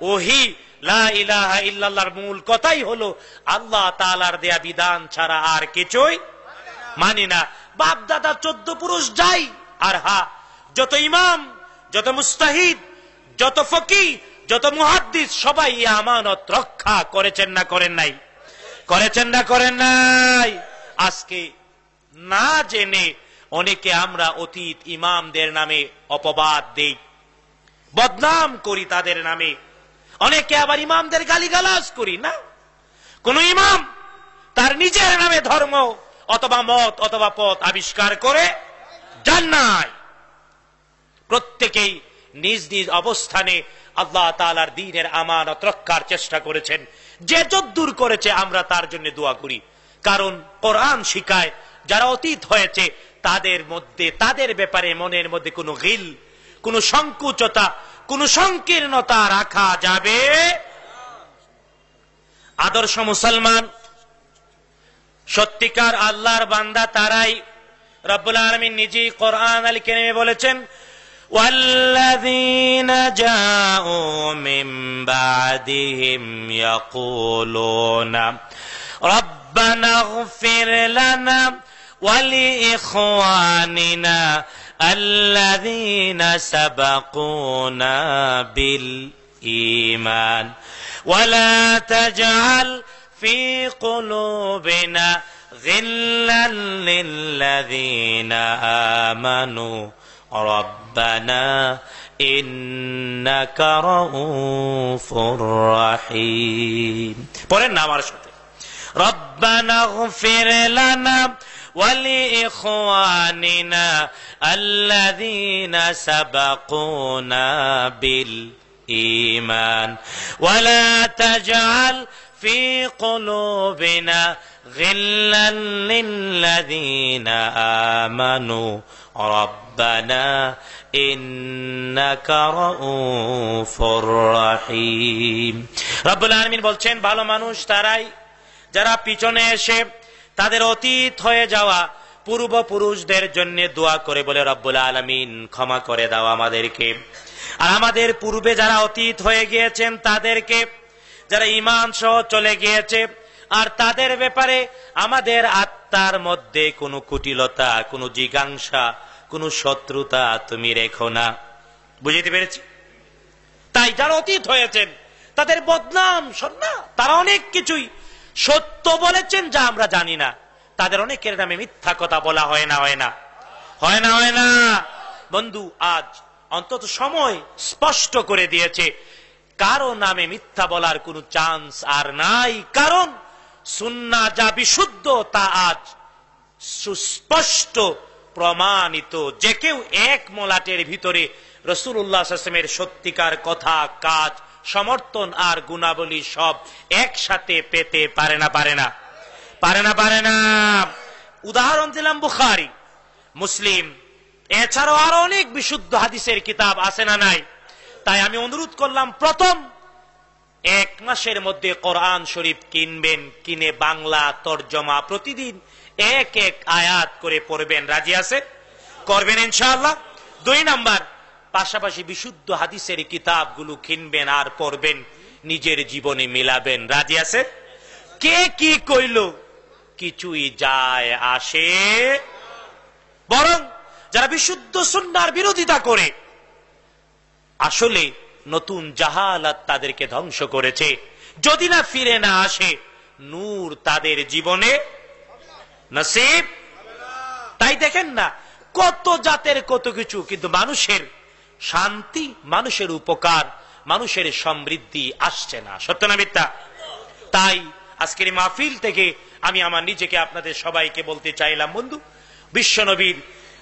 ওহি, লা ইলাহা ইল্লাল্লাহর মূল কথাই হলো আল্লাহ তাআলার দেয়া বিধান ছাড়া আর কিছুই মানি না। বাপ দাদা 14 পুরুষ যাই, আর যত ইমাম, যত মুস্তাহিদ, যত ফকিহ, যত মুহাদ্দিস, সবাই এই আমানত রক্ষা করেছেন না করেন নাই? আজকে না জেনে অনেকে আমরা অতীত ইমামদের নামে অপবাদ দেই, বদনাম করি তাদের নামে। অনেকে আবার ইমামদের গালিগালাজ করি না। কোন ইমাম তার নিজের নামে ধর্ম অথবা মত অথবা পথ আবিষ্কার করে যান নাই। প্রত্যেকেই নিজ নিজ অবস্থানে আল্লাহ তাআলার দ্বীনের আমানত রক্ষার চেষ্টা করেছেন। যে যদ্দূর করেছে আমরা তার জন্য দোয়া করি, কারণ কোরআন শিখায় যারা অতীত হয়েছে তাদের ব্যাপারে মনের মধ্যে কোনো গিল, কোনো সংকুচতা, কোনো সংকীর্ণতা রাখা যাবে। আদর্শ মুসলমান, সত্যিকার আল্লাহর বান্দা তারাই। রব্বুল আলামিন নিজেই কোরআন আল কারীমে বলেছেন, والذين جاءوا من بعدهم يقولون ربنا اغفر لنا ولإخواننا الذين سبقونا بالإيمان ولا تجعل في قلوبنا غلا للذين آمنوا ربنا إنك رؤوف رحيم। পড়েন না আমার সাথে, ربنا اغفر لنا ولإخواننا الذين سبقونا بالإيمان ولا تجعل في قلوبنا غلا للذين آمنوا ربنا إنك رؤوف رحيم। রব্বুল আলামিন বলছেন, ভালো মানুষ তারাই যারা পিছনে এসে তাদের অতীত হয়ে যাওয়া পূর্বপুরুষদের জন্য দোয়া করে বলে, রব্বুল আলামিন ক্ষমা করে দাও আমাদেরকে। আর আমাদের পূর্বে যারা অতীত হয়ে গিয়েছেন তাদেরকে, যারা ঈমান সহ চলে গিয়েছে, আর তাদের ব্যাপারে আমাদের আত্মার মধ্যে কোনো কুটিলতা, কোনো জিজ্ঞাসা, কোনো শত্রুতা তুমি রেখো না। বুঝতে পেরেছি? তাই যারা অতীত হয়েছেন তাদের বদনাম শোন না, তারা অনেক কিছুই সত্য বলেছেন যা আমরা জানি না। তাদের অনেকের নামে মিথ্যা কথা বলা হয় না। বন্ধু, আজ অন্তত সময় স্পষ্ট করে দিয়েছে, কারো নামে মিথ্যা বলার কোনো চান্স আর নাই। কারণ সুন্নাহ যা বিশুদ্ধ তা আজ সুস্পষ্ট প্রমাণিত। যে কেউ এক মলাটের ভিতরে রাসূলুল্লাহ সাল্লাল্লাহু আলাইহি ওয়াসাল্লামের সত্যিকার কথা, কাজ, সমর্থন আর গুণাবলী সব একসাথে পেতে পারে না। উদাহরণ দিলাম বুখারী। মুসলিম, এছাড়াও আরো অনেক বিশুদ্ধ হাদিসের কিতাব আছে না নাই? তাই আমি অনুরোধ করলাম, প্রথম 1 মাসের মধ্যে কোরআন শরীফ কিনবেন, কিনে বাংলা তরজমা প্রতিদিন 1 আয়াত করে পড়বেন। রাজি আছে? করবেন ইনশাআল্লাহ। 2 নাম্বার, পাশাপাশি বিশুদ্ধ হাদিসের কিতাবগুলো কিনবেন আর পড়বেন, নিজের জীবনে মিলাবেন। রাজি আছে? কে কি কইল কিছুই যায় আসে, বরং যারা বিশুদ্ধ সুন্নাহর বিরোধিতা করে, আসলে নতুন জাহালাত তাদেরকে ধ্বংস করেছে। যদি না ফিরে না আসে, নূর তাদের জীবনে নসিব। তাই দেখেন না, কত জাতের কত কিছু, কিন্তু মানুষের শান্তি, মানুষের উপকার, মানুষের সমৃদ্ধি আসছে না। সত্য না মিথ্যা? তাই আজকের মাহফিল থেকে আমি আমার নিজেকে আপনাদের সবাইকে বলতে চাইলাম, বন্ধু,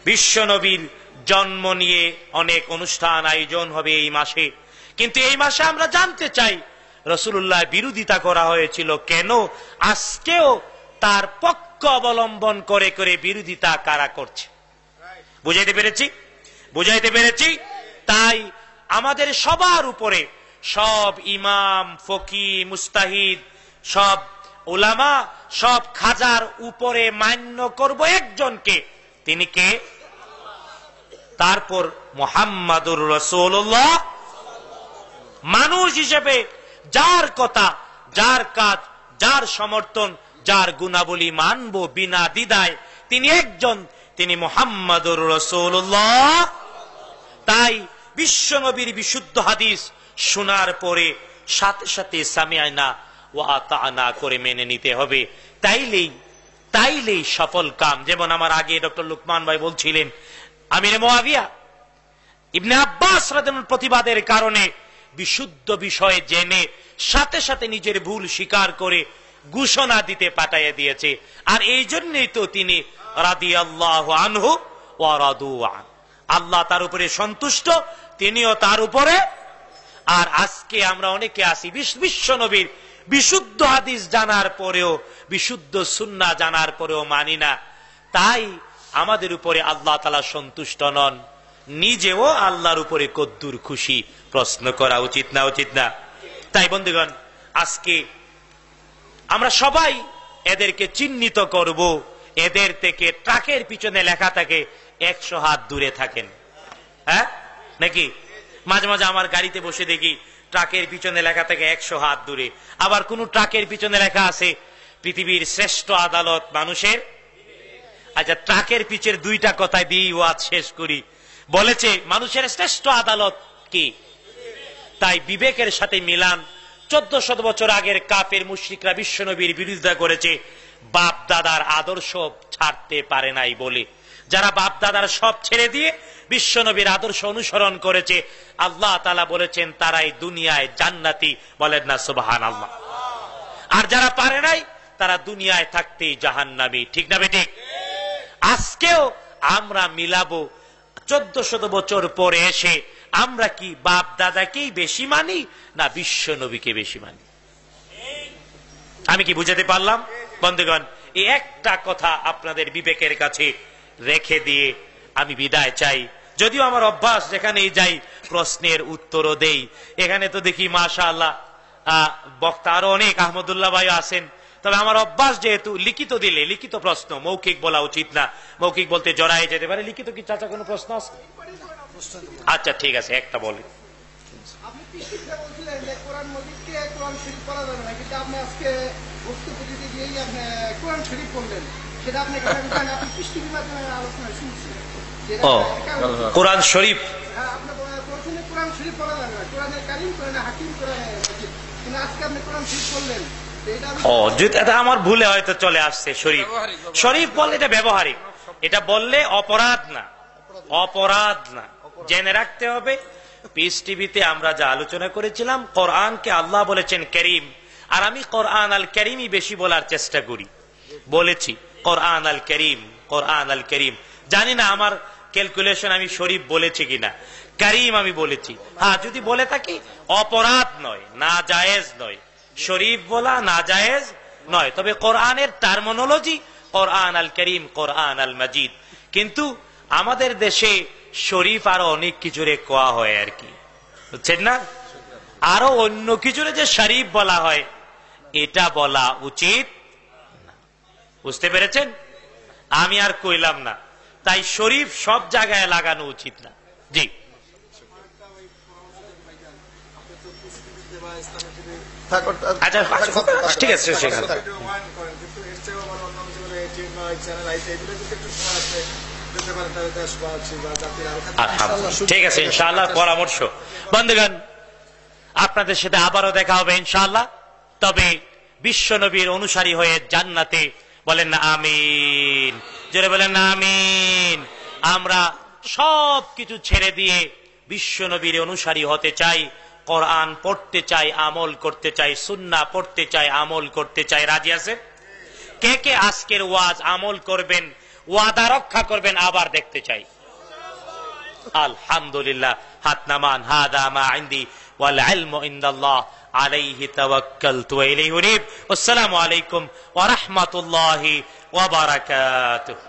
বিশ্বনবীর জন্ম নিয়ে অনেক অনুষ্ঠান আয়োজন হবে এই মাসে, কিন্তু এই মাসে আমরা জানতে চাই রাসূলুল্লাহ বিরোধিতা করা হয়েছিল কেন, আজকেও তার পক্ষ অবলম্বন করে করে বিরোধিতা কারা করছে। বুঝাইতে পেরেছি? তাই আমাদের সবার উপরে, সব ইমাম, ফকিহ, মুস্তাহিদ, সব উলামা, সব খাজার উপরে মান্য করব একজনকে। তিনি কে? তারপর মুহাম্মাদুর রাসূলুল্লাহ। মানুষ হিসেবে যার কথা, যার কাজ, যার সমর্থন, যার গুণাবলী মানব বিনা দ্বিধায়, তিনি একজন, তিনি মুহাম্মাদুর রাসূলুল্লাহ। তাই বিশ্বনবীর বিশুদ্ধ হাদিস শোনার পরে সাথে সাথে সামিআনা ওয়া আতা'না করে মেনে নিতে হবে। তাইলেই সফল কাম। যেমন আমার আগে ডক্টর লুকমান ভাই বলছিলেন, আমির মুআবিয়া ইবনে আব্বাস রাদিয়াল্লাহু আনহু প্রতিবাদের কারণে বিশুদ্ধ বিষয়ে জেনে সাথে সাথে নিজের ভুল স্বীকার করে ঘোষণা দিতে পাঠিয়ে দিয়েছে। আর এই জন্যই তো তিনি রাদিয়াল্লাহু আনহু ওয়া রাদু আন, আল্লাহ তার উপরে সন্তুষ্ট, তিনিও তার উপরে। আর আজকে আমরা অনেকে আছি বিশ্ব নবীর বিশুদ্ধ হাদিস জানার পরেও, বিশুদ্ধ সুন্নাহ জানার পরেও মানি না। তাই আমাদের উপরে আল্লাহ তাআলা সন্তুষ্ট নন, নিজেও আল্লাহর উপরে কদ্দুর খুশি, প্রশ্ন করা উচিত না? তাই বন্ধুগণ, আজকে আমরা সবাই এদেরকে চিহ্নিত করব। এদের থেকে ট্রাকের পিছনে লেখা থাকে 100 হাত দূরে থাকেন, হ্যাঁ নাকি? মাঝে মাঝে আমার গাড়িতে বসে দেখি ট্রাকের পিছনে লেখা থাকে 100 হাত দূরে। আবার কোন ট্রাকের পিছনে লেখা আছে পৃথিবীর শ্রেষ্ঠ আদালত মানুষের। আচ্ছা, ট্রাকের পিছের 2টা কথায় দিয়ে ওয়াজ শেষ করি। বলেছে মানুষের শ্রেষ্ঠ আদালত কি? তাই বিবেকের সাথে মিলান। 1400 বছর আগের কাফের মুশরিকরা বিশ্বনবীর বিরোধিতা করেছে বাপ দাদার আদর্শ ছাড়তে পারে নাই বলে। যারা বাপ দাদার সব ছেড়ে দিয়ে বিশ্বনবীর আদর্শ অনুসরণ করেছে, আল্লাহ তাআলা বলেছেন তারাই দুনিয়ায় জান্নাতি। বলেন না সুবহানাল্লাহ? আর যারা পারে নাই তারা দুনিয়ায় থাকতেই জাহান্নামী। ঠিক না বেঠিক? আজকেও আমরা মিলাবো 1400 বছর পরে এসে আমরা কি বাপ দাদাকেই বেশি মানি না বিশ্ব নবীকে বেশি মানি? আমি কি বুঝাতে পারলাম বন্ধুগণ? এই একটা কথা আপনাদের বিবেকের কাছে রেখে দিয়ে আমি বিদায় চাই। যদিও আমার অভ্যাস যেখানেই যাই প্রশ্নের উত্তরও দেই। এখানে তো দেখি মাশাআল্লাহ বক্তা আরো অনেক, আহমদুল্লাহ ভাই আছেন। তবে আমার অভ্যাস যেহেতু লিখিত দিলে, লিখিত প্রশ্ন, মৌখিক বলা উচিত না। মৌখিক বলতে জড়াই যেতে পারে। লিখিত কি চাচা কোনো প্রশ্ন আছে? আচ্ছা ঠিক আছে, একটা বলি। কোরআন শরীফ এটা আমার ভুলে হয়তো চলে আসছে। শরীফ বললে এটা ব্যবহারিক, এটা বললে অপরাধ না, জেনে রাখতে হবে। পিস টিভিতে আমরা যা আলোচনা করেছিলাম, কোরআনকে আল্লাহ বলেছেন করিম, আর আমি কোরআন আল করিমই বেশি বলার চেষ্টা করি। বলেছি কোরআন আল করিম। জানি না আমার ক্যালকুলেশন আমি শরীফ বলেছি কিনা, করিম আমি বলেছি। হ্যাঁ, যদি বলে থাকি অপরাধ নয়, না জায়েজ নয়, শরীফ বলা না জায়েজ নয়। তবে কোরআনের টার্মিনোলজি কোরআন আল করিম, কোরআন আল মাজিদ। কিন্তু আমাদের দেশে শরীফ আরো অনেক কিছুরে কোয়া হয় আর কি, বুঝছেন না? আরো অন্য কিছুরে যে শরীফ বলা হয় এটা বলা উচিত না। বুঝতে পেরেছেন? আমি আর কইলাম না, তাই শরীফ সব জায়গায় লাগানো উচিত না। জি আচ্ছা ঠিক আছে। ঠিক আছে ইনশাআল্লাহ, পরামর্শ। বন্ধুগণ, আপনাদের সাথে আবারও দেখা হবে ইনশাআল্লাহ। তবে বিশ্ব নবীর অনুসারী হয়ে জান্নাতে, বলেন না আমিন, জোরে বলেন না আমিন। আমরা সব কিছু ছেড়ে দিয়ে বিশ্ব নবীর অনুসারী হতে চাই, কোরআন পড়তে চাই, আমল করতে চাই, সুন্নাহ পড়তে চাই, আমল করতে চাই। রাজি আছে? কে কে আজকের ওয়াজ আমল করবেন, ওয়াদা রক্ষা করবেন? আবার দেখতে চাই। আলহামদুলিল্লাহ, হাত নামান। হাদা মা ইনদি ওয়াল ইলমু ইনদাল্লাহ আলাইহি তাওয়াক্কালতু ওয়া ইলাইহি উনীব। আসসালামু আলাইকুম ওয়া রাহমাতুল্লাহি ওয়া বারাকাতুহু।